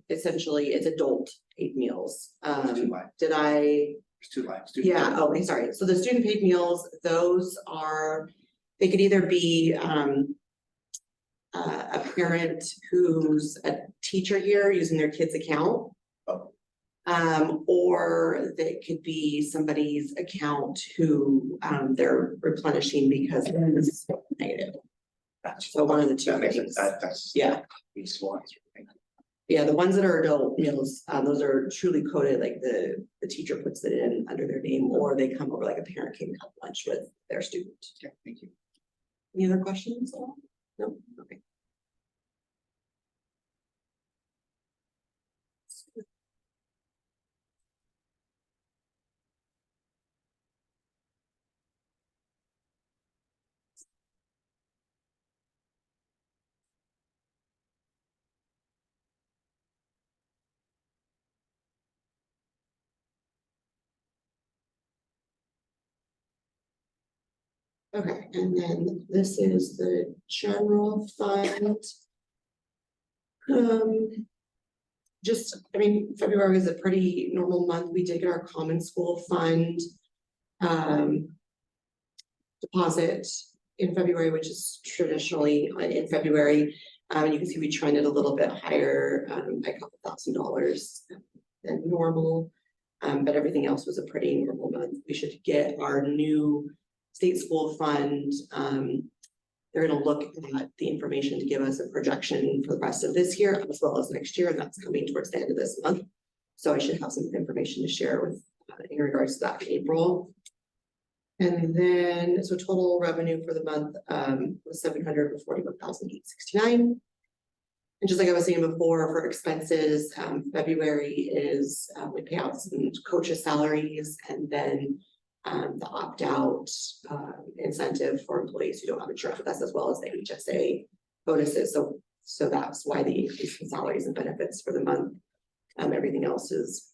essentially it's adult paid meals. Two lines. Did I? There's two lines. student Yeah, paid. oh, sorry. So the student paid meals, those are, they could either be a parent who's a teacher here using their kid's account. Oh. Or they could be somebody's account who they're replenishing because it's negative. So one of the two That makes things. sense. That's. Yeah. These ones. Yeah, the ones that are adult meals, those are truly coded, like the teacher puts it in under their name, or they come over like a parent can have lunch with their student. Okay, thank you. Any other questions? No, okay. Okay, and then this is the general fund. I mean, February was a pretty normal month. We did get our common school fund deposit in February, which is traditionally in February. And you can see we trended a little bit higher by a couple $1,000s than normal. But everything else was a pretty normal month. We should get our new state school fund. They're gonna look at the information to give us a projection for the rest of this year as well as next year, and that's coming towards the end of this month. So I should have some information to share with in regards to that in April. And then, so total revenue for the month was 741,869. And just like I was saying before, for expenses, February is we pay out some coaches' salaries, and then the opt-out incentive for employees who don't have insurance with us, as well as the HSA bonuses. So that's why the increase in salaries and benefits for the month. Everything else is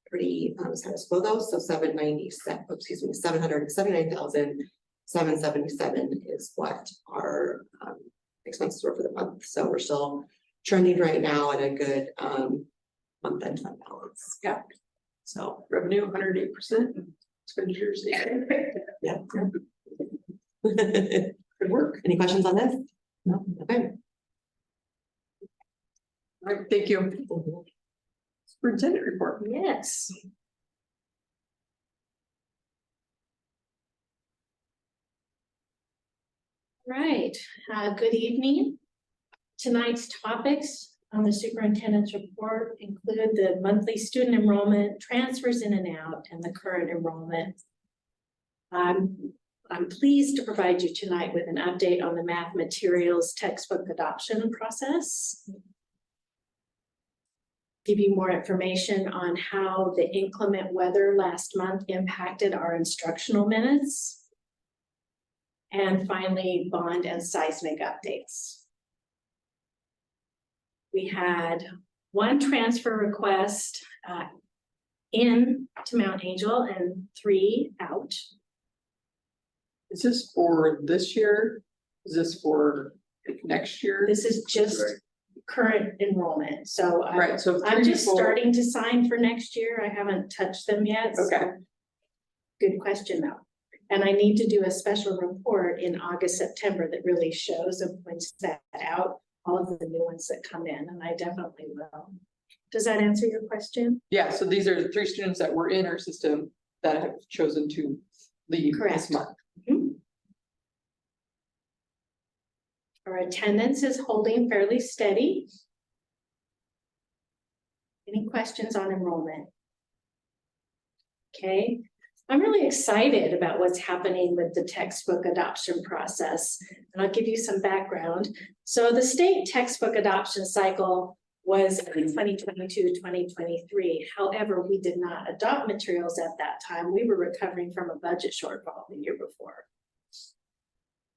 pretty status quo though. So 779,777 is what our expenses were for the month. So we're still trending right now at a good month-end fund balance. Yeah. So Revenue 108%, expenditures. yeah. Good work. Any questions on this? No, okay. All right, thank you. Superintendent report. Yes. Right, good evening. Tonight's topics on the superintendent's report include the monthly student enrollment, transfers in and out, and the current enrollment. I'm pleased to provide you tonight with an update on the math materials textbook adoption process. give you more information on how the inclement weather last month impacted our instructional minutes. And finally, bond and seismic updates. We had one transfer request in to Mount Angel and 3 out. Is this for this year? Is this for next year? This is just current enrollment, so Right, so I'm 3 just people- starting to sign for next year. I haven't touched them yet. so Okay. Good question though. And I need to do a special report in August, September that really shows and points that out, all of the new ones that come in, and I definitely will. Does that answer your question? Yeah, so these are 3 students that were in our system that have chosen to leave this Correct. month. Our attendance is holding fairly steady. Any questions on enrollment? Okay, I'm really excited about what's happening with the textbook adoption process, and I'll give you some background. So the state textbook adoption cycle was in 2022-2023. However, we did not adopt materials at that time. We were recovering from a budget shortfall the year before.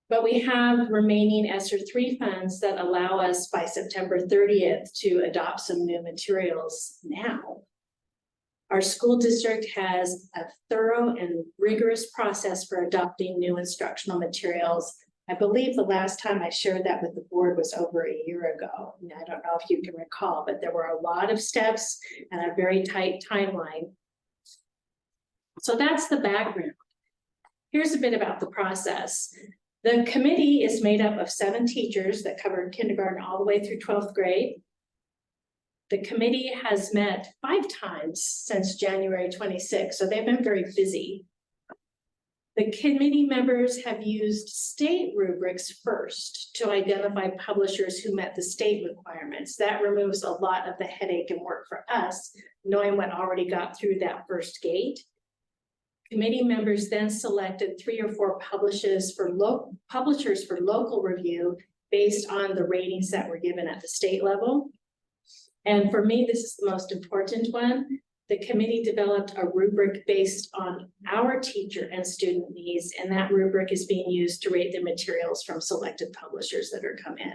But we have remaining ESSER 3 funds that allow us by September 30th to adopt some new materials now. Our school district has a thorough and rigorous process for adopting new instructional materials. I believe the last time I shared that with the board was over a year ago. And I don't know if you can recall, but there were a lot of steps and a very tight timeline. So that's the background. Here's a bit about the process. The committee is made up of 7 teachers that cover kindergarten all the way through 12th grade. The committee has met 5 times since January 26, so they've been very busy. The committee members have used state rubrics first to identify publishers who met the state requirements. That removes a lot of the headache and work for us, knowing what already got through that first gate. Committee members then selected 3 or 4 publishers for local review based on the ratings that were given at the state level. And for me, this is the most important one. The committee developed a rubric based on our teacher and student needs, and that rubric is being used to rate the materials from selected publishers that are come in.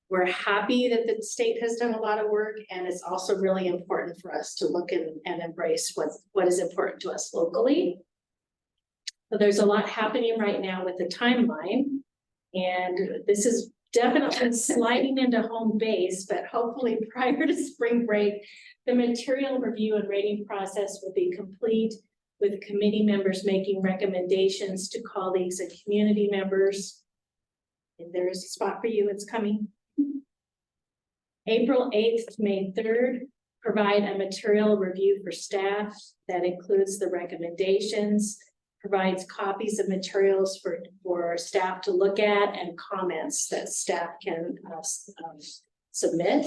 We're happy that the state has done a lot of work, and it's also really important for us to look and embrace what is important to us locally. So there's a lot happening right now with the timeline, and this is definitely sliding into home base, but hopefully prior to spring break, the material review and rating process will be complete with committee members making recommendations to colleagues and community members. And there is a spot for you, it's coming. April 8th to May 3rd, provide a material review for staff that includes the recommendations, provides copies of materials for staff to look at and comments that staff can submit.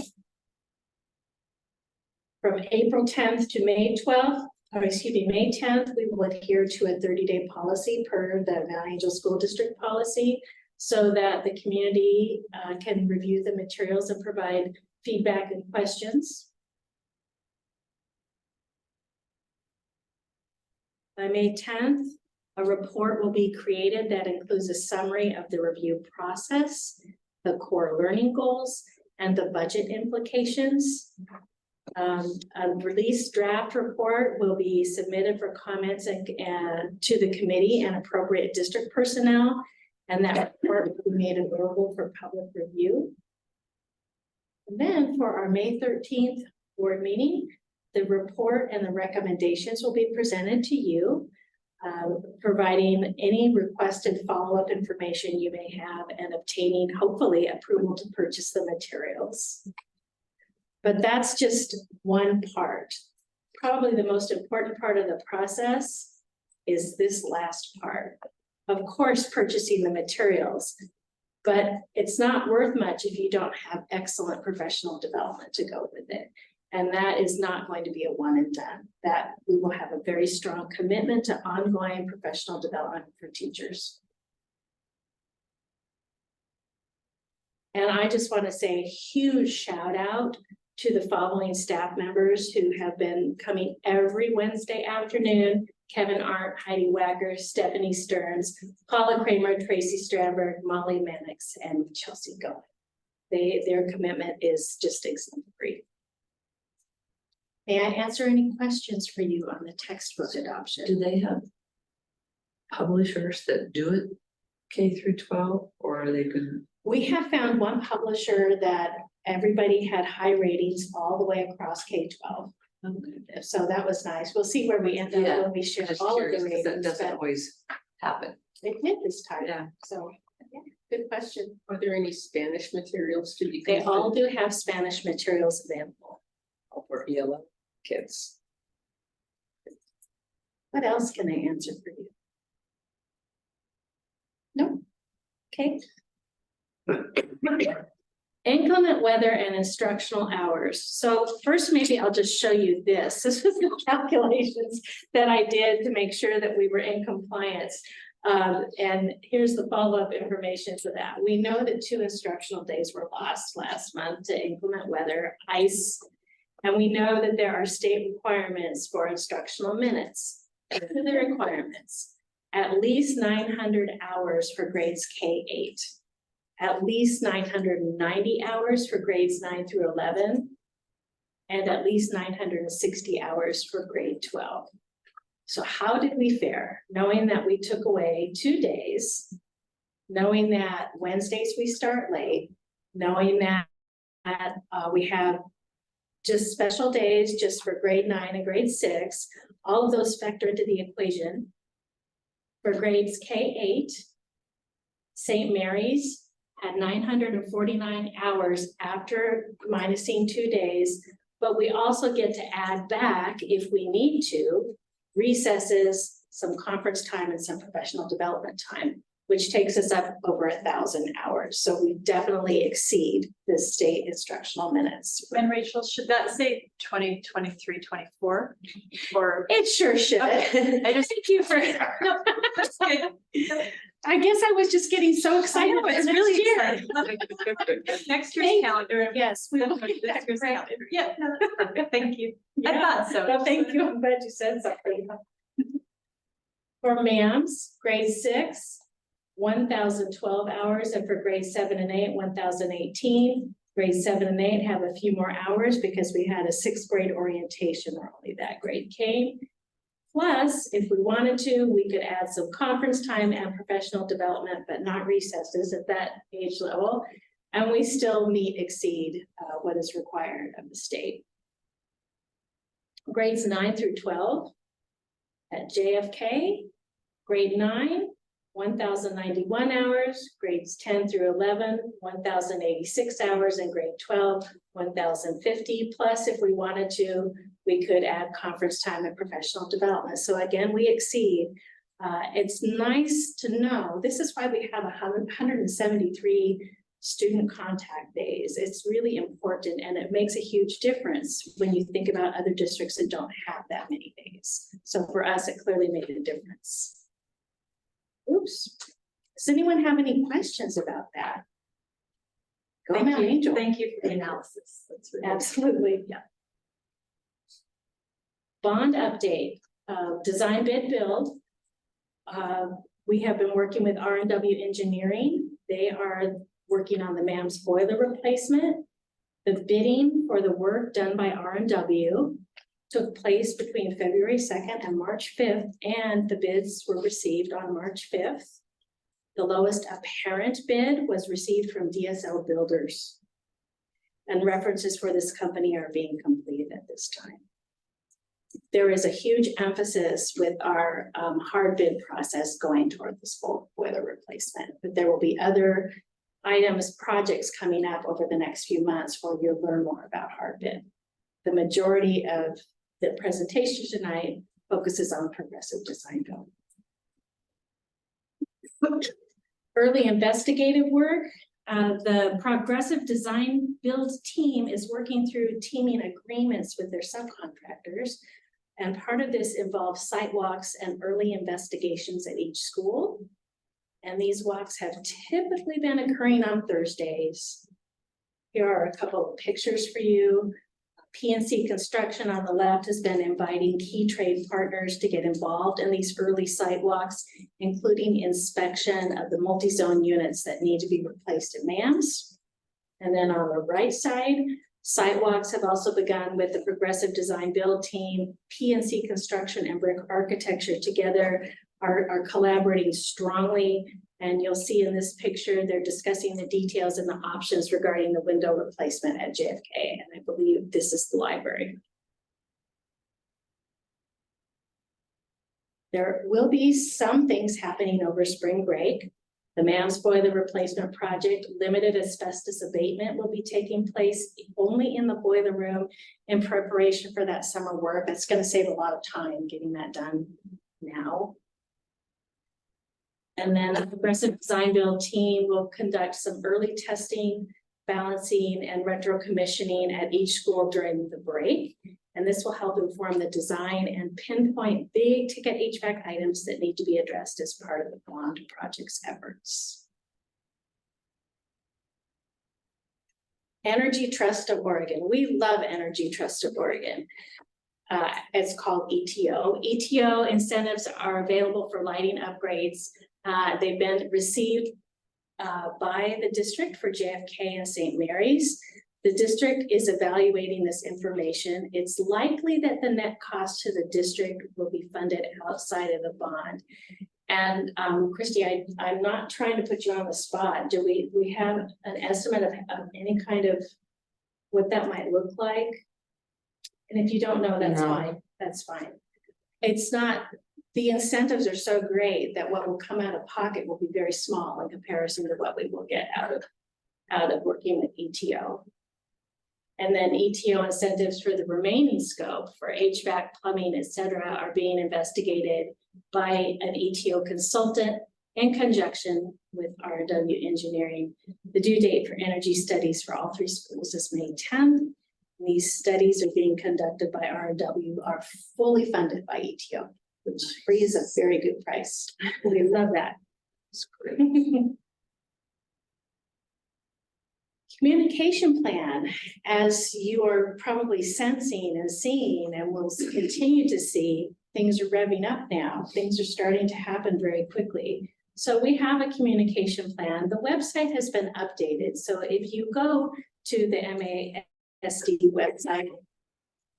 From April 10th to May 12th, May 10th, we will adhere to a 30-day policy per the Mount Angel School District policy so that the community can review the materials and provide feedback and questions. By May 10th, a report will be created that includes a summary of the review process, the core learning goals, and the budget implications. A released draft report will be submitted for comments and to the committee and appropriate district personnel, and that report will be made available for public review. And then for our May 13th board meeting, the report and the recommendations will be presented to you, providing any requested follow-up information you may have and obtaining, hopefully, approval to purchase the materials. But that's just one part. Probably the most important part of the process is this last part. Of course, purchasing the materials, but it's not worth much if you don't have excellent professional development to go with it. And that is not going to be a one and done. That we will have a very strong commitment to ongoing professional development for teachers. And I just want to say a huge shout out to the following staff members who have been coming every Wednesday afternoon: Kevin Arndt, Heidi Wacker, Stephanie Stearns, Paula Kramer, Tracy Strandberg, Molly Mannix, and Chelsea Goen. Their commitment is just exemplary. May I answer any questions for you on the textbook adoption? Do they have publishers that do it K through 12, or are they gonna? We have found one publisher that everybody had high ratings all the way across K-12. So that was nice. We'll see where we end up when we share Just all of the curious, 'cause that ratings. doesn't but always happen. It did this time. Yeah. So, yeah, good question. Are there any Spanish materials to be? They all do have Spanish materials available. For ELL kids. What else can I answer for you? No? Okay. Inclement weather and instructional hours. So first, maybe I'll just show you this. This was the calculations that I did to make sure that we were in compliance. And here's the follow-up information for that. We know that 2 instructional days were lost last month to inclement weather, ice. And we know that there are state requirements for instructional minutes. What are the requirements? At least 900 hours for grades K-8. At least 990 hours for grades 9 through 11. And at least 960 hours for grade 12. So how did we fare? Knowing that we took away 2 days, knowing that Wednesdays we start late, knowing that we have just special days just for grade 9 and grade 6, all of those factor into the equation. For grades K-8, St. Mary's had 949 hours after minusing 2 days, but we also get to add back, if we need to, recesses, some conference time and some professional development time, which takes us up over 1,000 hours. So we definitely exceed the state instructional minutes. And Rachel, should that say 2023, 24? Or It sure should. Okay. I just Thank you for, no, that's good. I guess I was just getting so excited. know, it's for really next year. exciting. Next year's Thank- calendar. Yes, we will This get that year's corrected. calendar. Yeah, no, that's perfect. Thank you. I Yeah. thought so. Well, thank you. I'm glad you said something. For MAMS, grade 6, 1,012 hours, and for grade 7 and 8, 1,018. Grade 7 and 8 have a few more hours because we had a 6th grade orientation where only that grade came. Plus, if we wanted to, we could add some conference time and professional development, but not recesses at that age level. And we still exceed what is required of the state. Grades 9 through 12 at JFK, grade 9, 1,091 hours, grades 10 through 11, 1,086 hours, and grade 12, 1,050. Plus, if we wanted to, we could add conference time and professional development. So again, we exceed. It's nice to know, this is why we have 173 student contact days. It's really important, and it makes a huge difference when you think about other districts that don't have that many days. So for us, it clearly made a difference. Oops. Does anyone have any questions about that? Go Thank now, you. Angel. Thank you for the analysis. That's really. Absolutely, yeah. Bond update, design bid build. We have been working with R&W Engineering. They are working on the MAMS boiler replacement. The bidding for the work done by R&W took place between February 2nd and March 5th, and the bids were received on March 5th. The lowest apparent bid was received from DSL Builders. And references for this company are being completed at this time. There is a huge emphasis with our hard bid process going toward this full boiler replacement, but there will be other items, projects coming up over the next few months where you'll learn more about hard bid. The majority of the presentation tonight focuses on progressive design build. Early investigative work. The progressive design build team is working through teaming agreements with their subcontractors. And part of this involves site walks and early investigations at each school. And these walks have typically been occurring on Thursdays. Here are a couple of pictures for you. PNC Construction on the left has been inviting key trade partners to get involved in these early sidewalks, including inspection of the multi-zone units that need to be replaced at MAMS. And then on the right side, sidewalks have also begun with the Progressive Design Build team. PNC Construction and Brick Architecture together are collaborating strongly. And you'll see in this picture, they're discussing the details and the options regarding the window replacement at JFK. And I believe this is the library. There will be some things happening over spring break. The MAMS boiler replacement project, limited asbestos abatement will be taking place only in the boiler room in preparation for that summer work. That's going to save a lot of time getting that done now. And then the Progressive Design Build team will conduct some early testing, balancing, and retro commissioning at each school during the break. And this will help inform the design and pinpoint big ticket HVAC items that need to be addressed as part of the bond project's efforts. Energy Trust of Oregon. We love Energy Trust of Oregon. It's called ETO. ETO incentives are available for lighting upgrades. They've been received by the district for JFK and St. Mary's. The district is evaluating this information. It's likely that the net cost to the district will be funded outside of the bond. And Christy, I'm not trying to put you on the spot. Do we have an estimate of any kind of what that might look like? And if you don't know, that's fine. That's fine. It's not, the incentives are so great that what will come out of pocket will be very small in comparison to what we will get out of working with ETO. And then ETO incentives for the remaining scope for HVAC, plumbing, et cetera, are being investigated by an ETO consultant in conjunction with RW Engineering. The due date for energy studies for all 3 schools is May 10th. These studies are being conducted by RW, are fully funded by ETO, which free is a very good price. We love that. It's great. Communication plan, as you are probably sensing and seeing and will continue to see, things are revving up now. Things are starting to happen very quickly. So we have a communication plan. The website has been updated. So if you go to the MASD website,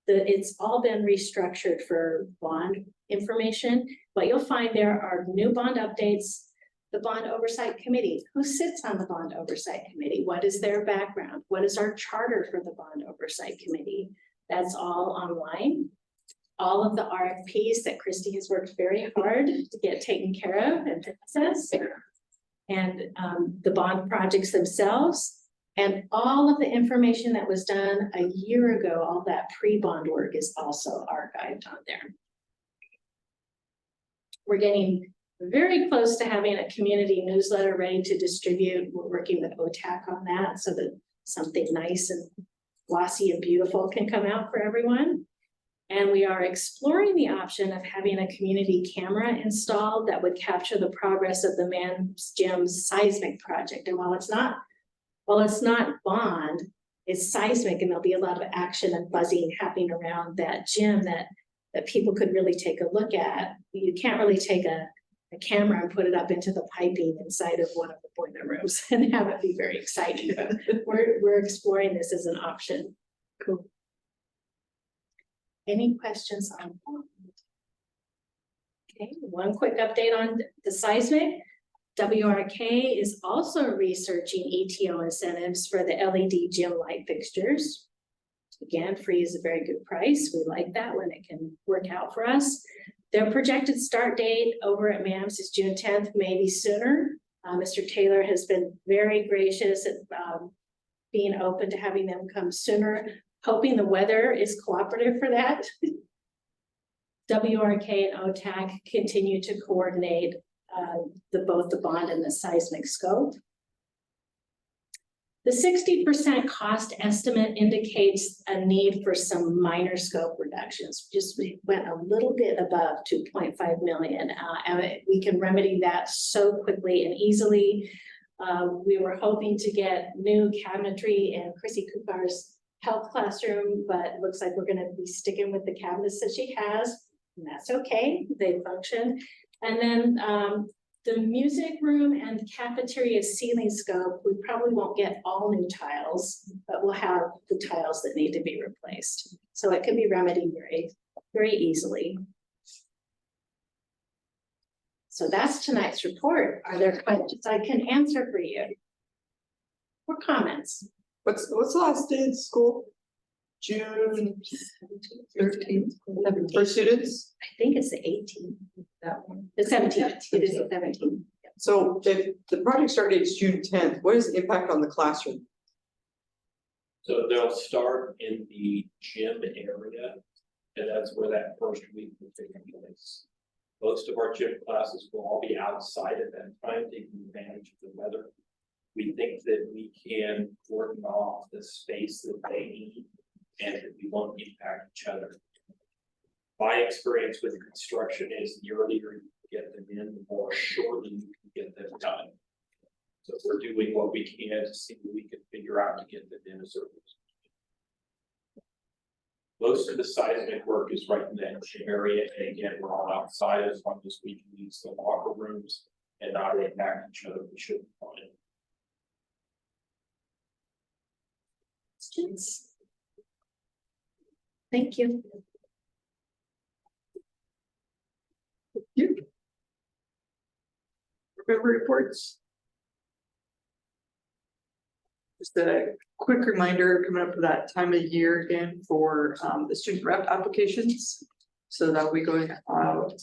it's all been restructured for bond information. What you'll find there are new bond updates, the Bond Oversight Committee. Who sits on the Bond Oversight Committee? What is their background? What is our charter for the Bond Oversight Committee? That's all online. All of the RFPs that Christy has worked very hard to get taken care of and process, and the bond projects themselves, and all of the information that was done a year ago, all that pre-bond work is also archived on there. We're getting very close to having a community newsletter ready to distribute. We're working with OTAC on that so that something nice and glossy and beautiful can come out for everyone. And we are exploring the option of having a community camera installed that would capture the progress of the MAMS Gym seismic project. And while it's not bond, it's seismic, and there'll be a lot of action and buzzing happening around that gym that people could really take a look at. You can't really take a camera and put it up into the piping inside of one of the boiler rooms and have it be very exciting. But we're exploring this as an option. Cool. Any questions on that? Okay, one quick update on the seismic. WRK is also researching ETO incentives for the LED gym light fixtures. Again, free is a very good price. We like that when it can work out for us. Their projected start date over at MAMS is June 10th, maybe sooner. Mr. Taylor has been very gracious at being open to having them come sooner, hoping the weather is cooperative for that. WRK and OTAC continue to coordinate both the bond and the seismic scope. The 60% cost estimate indicates a need for some minor scope reductions. We went a little bit above 2.5 million. And we can remedy that so quickly and easily. We were hoping to get new cabinetry, and Chrissy Kupar's health classroom, but it looks like we're gonna be sticking with the cabinets that she has. And that's okay, they function. And then the music room and cafeteria ceiling scope, we probably won't get all new tiles, but we'll have the tiles that need to be replaced. So it can be remedied very easily. So that's tonight's report. Are there questions I can answer for you? Or comments? What's the last day of school? June 13th for students? I think it's the 18th. That one. The 17th. It is the 17th. So if the project start date is June 10th, what is the impact on the classroom? So they'll start in the gym area, and that's where that first week will take place. Most of our gym classes will all be outside at that time, taking advantage of the weather. We think that we can cordon off the space that they need, and that we won't impact each other. My experience with construction is the earlier you get them in, the more shortly you can get them done. So we're doing what we can to see what we can figure out to get them in as early as possible. Most of the seismic work is right in that area, and again, we're all outside as long as we can use the locker rooms and not impact each other, we should be fine. Questions? Thank you. Member reports. Just a quick reminder coming up for that time of year again for the student rep applications. So that'll be going out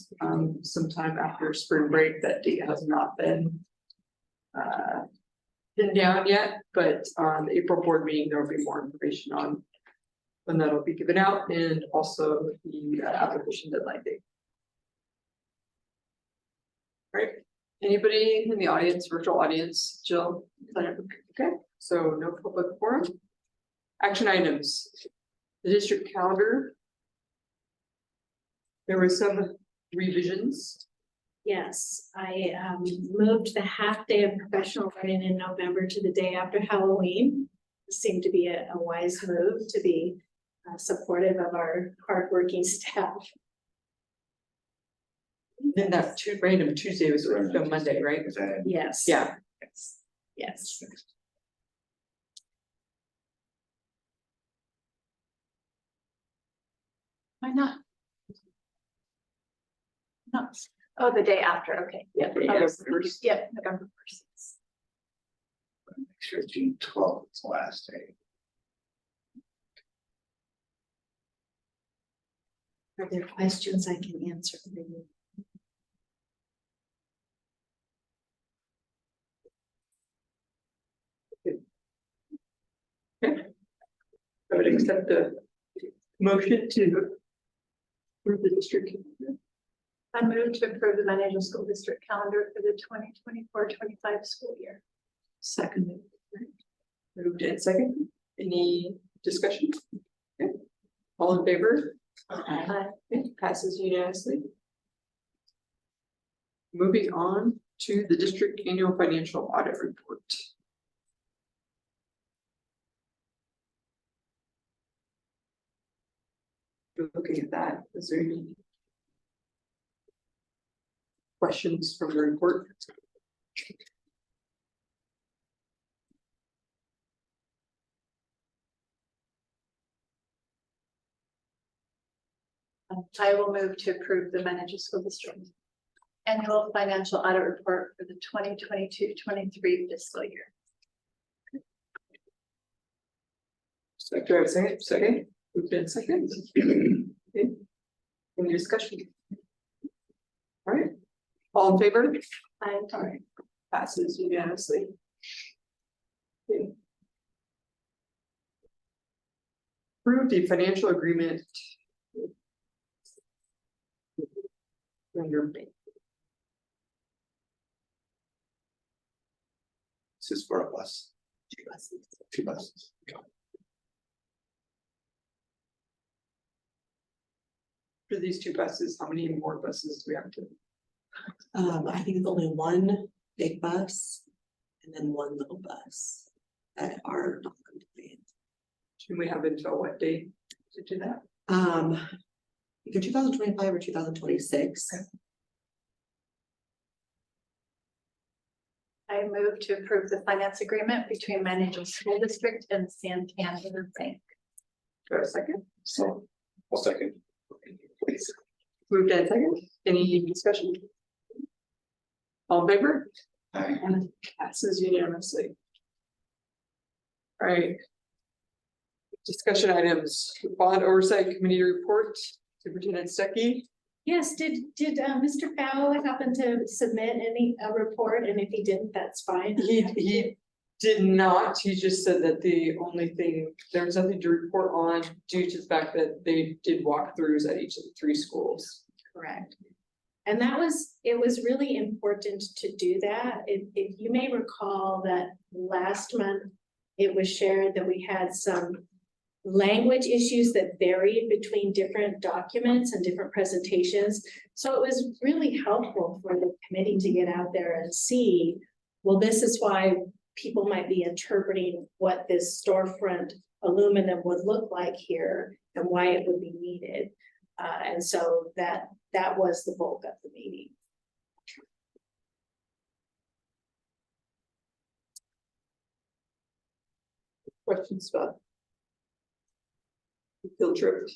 sometime after spring break. That date has not been pinned down yet, but on the April board meeting, there will be more information on when that'll be given out and also the application deadline date. Right. Anybody in the audience, virtual audience, Jill? Okay, so no public forum. Action items. The district calendar. There were some revisions. Yes, I moved the half day of professional learning in November to the day after Halloween. It seemed to be a wise move to be supportive of our hardworking staff. Then that random Tuesday was on Monday, right? Is that? Yes. Yeah. Yes. Why not? No, oh, the day after, okay. Yeah. November 1st. Yeah, November 1st. Make sure June 12th is the last day. Are there questions I can answer for you? I would accept the motion to approve the district calendar. I move to approve the Mankato School District calendar for the 2024-25 school year. Second. Moved in second. Any discussion? Okay. All in favor? Aye. Okay, passes unanimously. Moving on to the district annual financial audit report. Looking at that, is there any questions from the report? I will move to approve the Mankato School District annual financial audit report for the 2022-23 fiscal year. Do I have a second? Second. Moved in second. Okay. Any discussion? All right. All in favor? Aye. All right. Passes unanimously. Okay. Approve the financial agreement. Under This is for a bus. Two buses. for these two buses, how many more buses do we have to? I think it's only one big bus and then one little bus that are not compliant. Do we have until what date to do that? Either 2025 or 2026. I move to approve the finance agreement between Management School District and Santander Bank. Do I have a second? So, I'll second. Moved and second. Any discussion? All in favor? Aye. And passes unanimously. All right. Discussion items, bond oversight committee report, Superintendent Stuckey. Yes, did Mr. Powell happen to submit a report? And if he didn't, that's fine. He did not, he just said that the only thing, there was nothing to report on due to the fact that they did walkthroughs at each of the 3 schools. Correct. And it was really important to do that. If you may recall that last month, it was shared that we had some language issues that varied between different documents and different presentations. So it was really helpful for the committee to get out there and see, well, this is why people might be interpreting what this storefront aluminum would look like here and why it would be needed. And so that was the bulk of the meeting. Questions about? Field trip.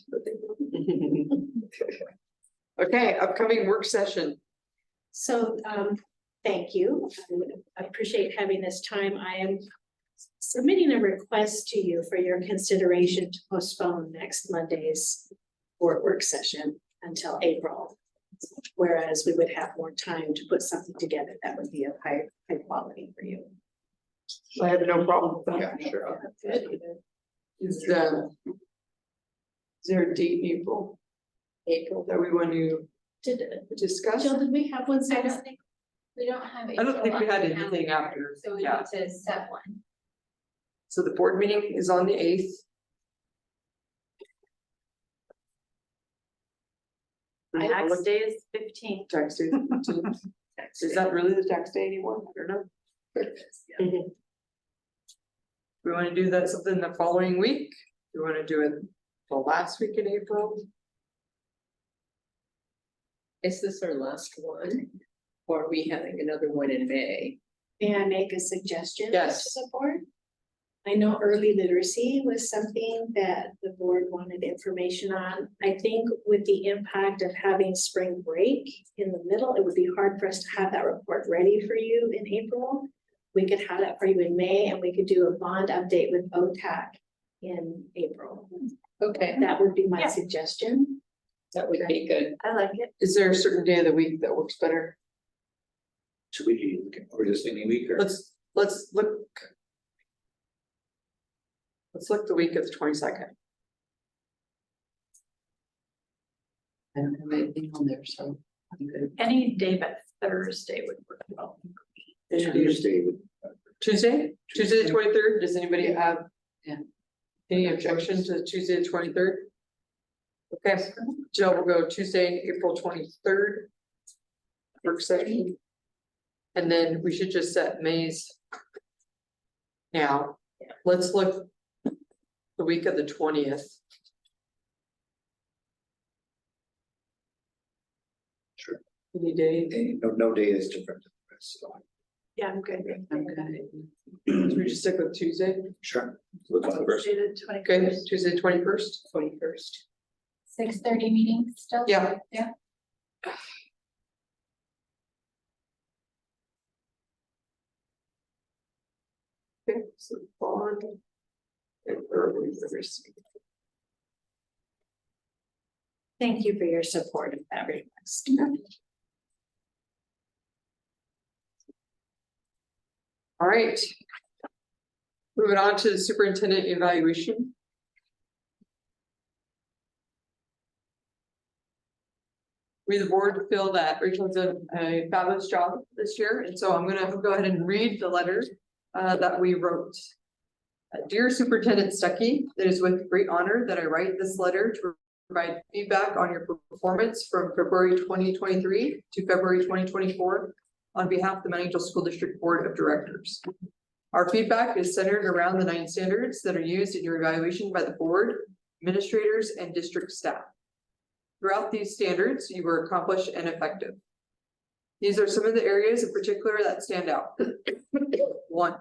Okay, upcoming work session. So, thank you. I appreciate having this time. I am submitting a request to you for your consideration to postpone next Monday's work session until April. Whereas we would have more time to put something together that would be of high quality for you. I have no problem with that. Yeah, sure. Is there a date in April that we want to discuss? Jill, did we have one I set? don't think, we don't have. I don't think we had April on the anything calendar, after, So we yeah. need to set one. So the board meeting is on the 8th. The tax day is 15th. Tax day. Is that really the tax day anymore? I don't know. We want to do that something the following week? We want to do it the last week in April? Is this our last one? Or are we having another one in May? May I make a suggestion? Yes. To the board? I know early literacy was something that the board wanted information on. I think with the impact of having spring break in the middle, it would be hard for us to have that report ready for you in April. We could have that for you in May, and we could do a bond update with OTAC in April. Okay, That would be my Yeah. suggestion. that would be good. I like it. Is there a certain day of the week that works better? Should we, or just any week or? Let's look. Let's look the week of the 22nd. I don't have anything on there, so I'm good. Any day but Thursday would work well. Tuesday would. Tuesday the 23rd, does anybody have? Yeah. Any objection to Tuesday the 23rd? Okay, Jill will go Tuesday, April 23rd. Work session. And then we should just set May's. Now, let's look. The week of the 20th. Sure. Any day, No day is different. So, Yeah, I'm good. I'm good. should we just stick with Tuesday? sure. Look on the first. Tuesday the Okay, 21st. Tuesday, 21st. 21st. 6:30 meeting still? Yeah. Yeah. Okay, so bond. And early literacy. Thank you for your support of that request. All right. Moving on to the superintendent evaluation. We, the board, feel that Rachel's done a fabulous job this year, and so I'm gonna go ahead and read the letter that we wrote. Dear Superintendent Stuckey, it is with great honor that I write this letter to provide feedback on your performance from February 2023 to February 2024 on behalf of the Mount Angel School District Board of Directors. Our feedback is centered around the 9 standards that are used in your evaluation by the board, administrators, and district staff. Throughout these standards, you were accomplished and effective. These are some of the areas in particular that stand out. 1,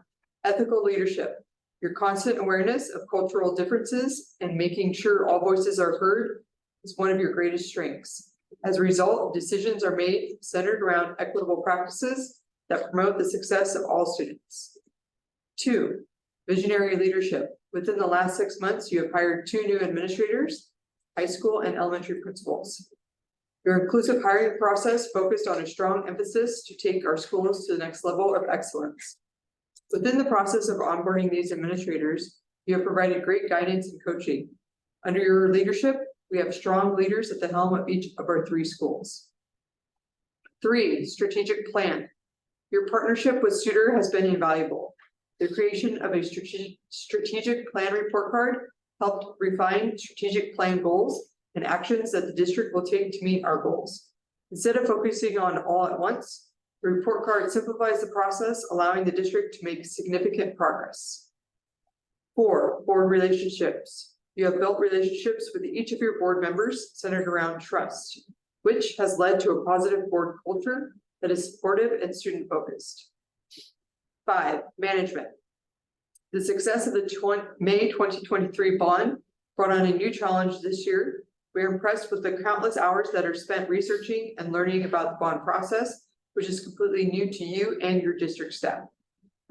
ethical leadership. Your constant awareness of cultural differences and making sure all voices are heard is one of your greatest strengths. As a result, decisions are made centered around equitable practices that promote the success of all students. 2, visionary leadership. Within the last 6 months, you have hired 2 new administrators, high school and elementary principals. Your inclusive hiring process focused on a strong emphasis to take our schools to the next level of excellence. Within the process of onboarding these administrators, you have provided great guidance and coaching. Under your leadership, we have strong leaders at the helm of each of our 3 schools. 3, strategic plan. Your partnership with Studer has been invaluable. The creation of a strategic plan report card helped refine strategic plan goals and actions that the district will take to meet our goals. Instead of focusing on all at once, the report card simplifies the process, allowing the district to make significant progress. 4, board relationships. You have built relationships with each of your board members centered around trust, which has led to a positive board culture that is supportive and student focused. 5, management. The success of the May 2023 bond brought on a new challenge this year. We are impressed with the countless hours that are spent researching and learning about the bond process, which is completely new to you and your district staff.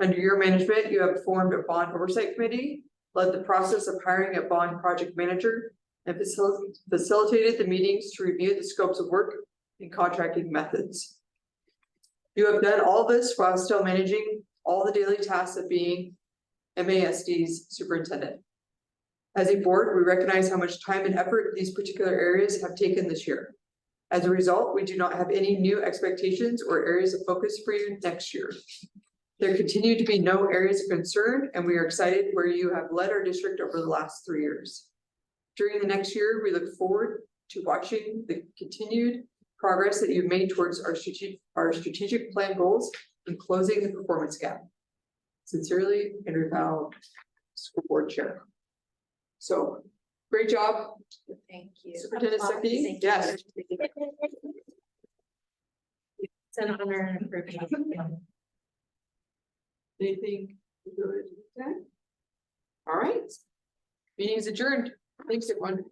Under your management, you have formed a bond oversight committee, led the process of hiring a bond project manager, and facilitated the meetings to review the scopes of work and contracting methods. You have done all this while still managing all the daily tasks of being MASD's superintendent. As a board, we recognize how much time and effort these particular areas have taken this year. As a result, we do not have any new expectations or areas of focus for you next year. There continue to be no areas of concern, and we are excited where you have led our district over the last 3 years. During the next year, we look forward to watching the continued progress that you've made towards our strategic plan goals and closing the performance gap. Sincerely, Henry Powell, School Board Chair. So, great job. Thank you. Superintendent Stuckey. Yes. It's an honor and a privilege. Anything? All right. Meeting is adjourned. Thanks, everyone.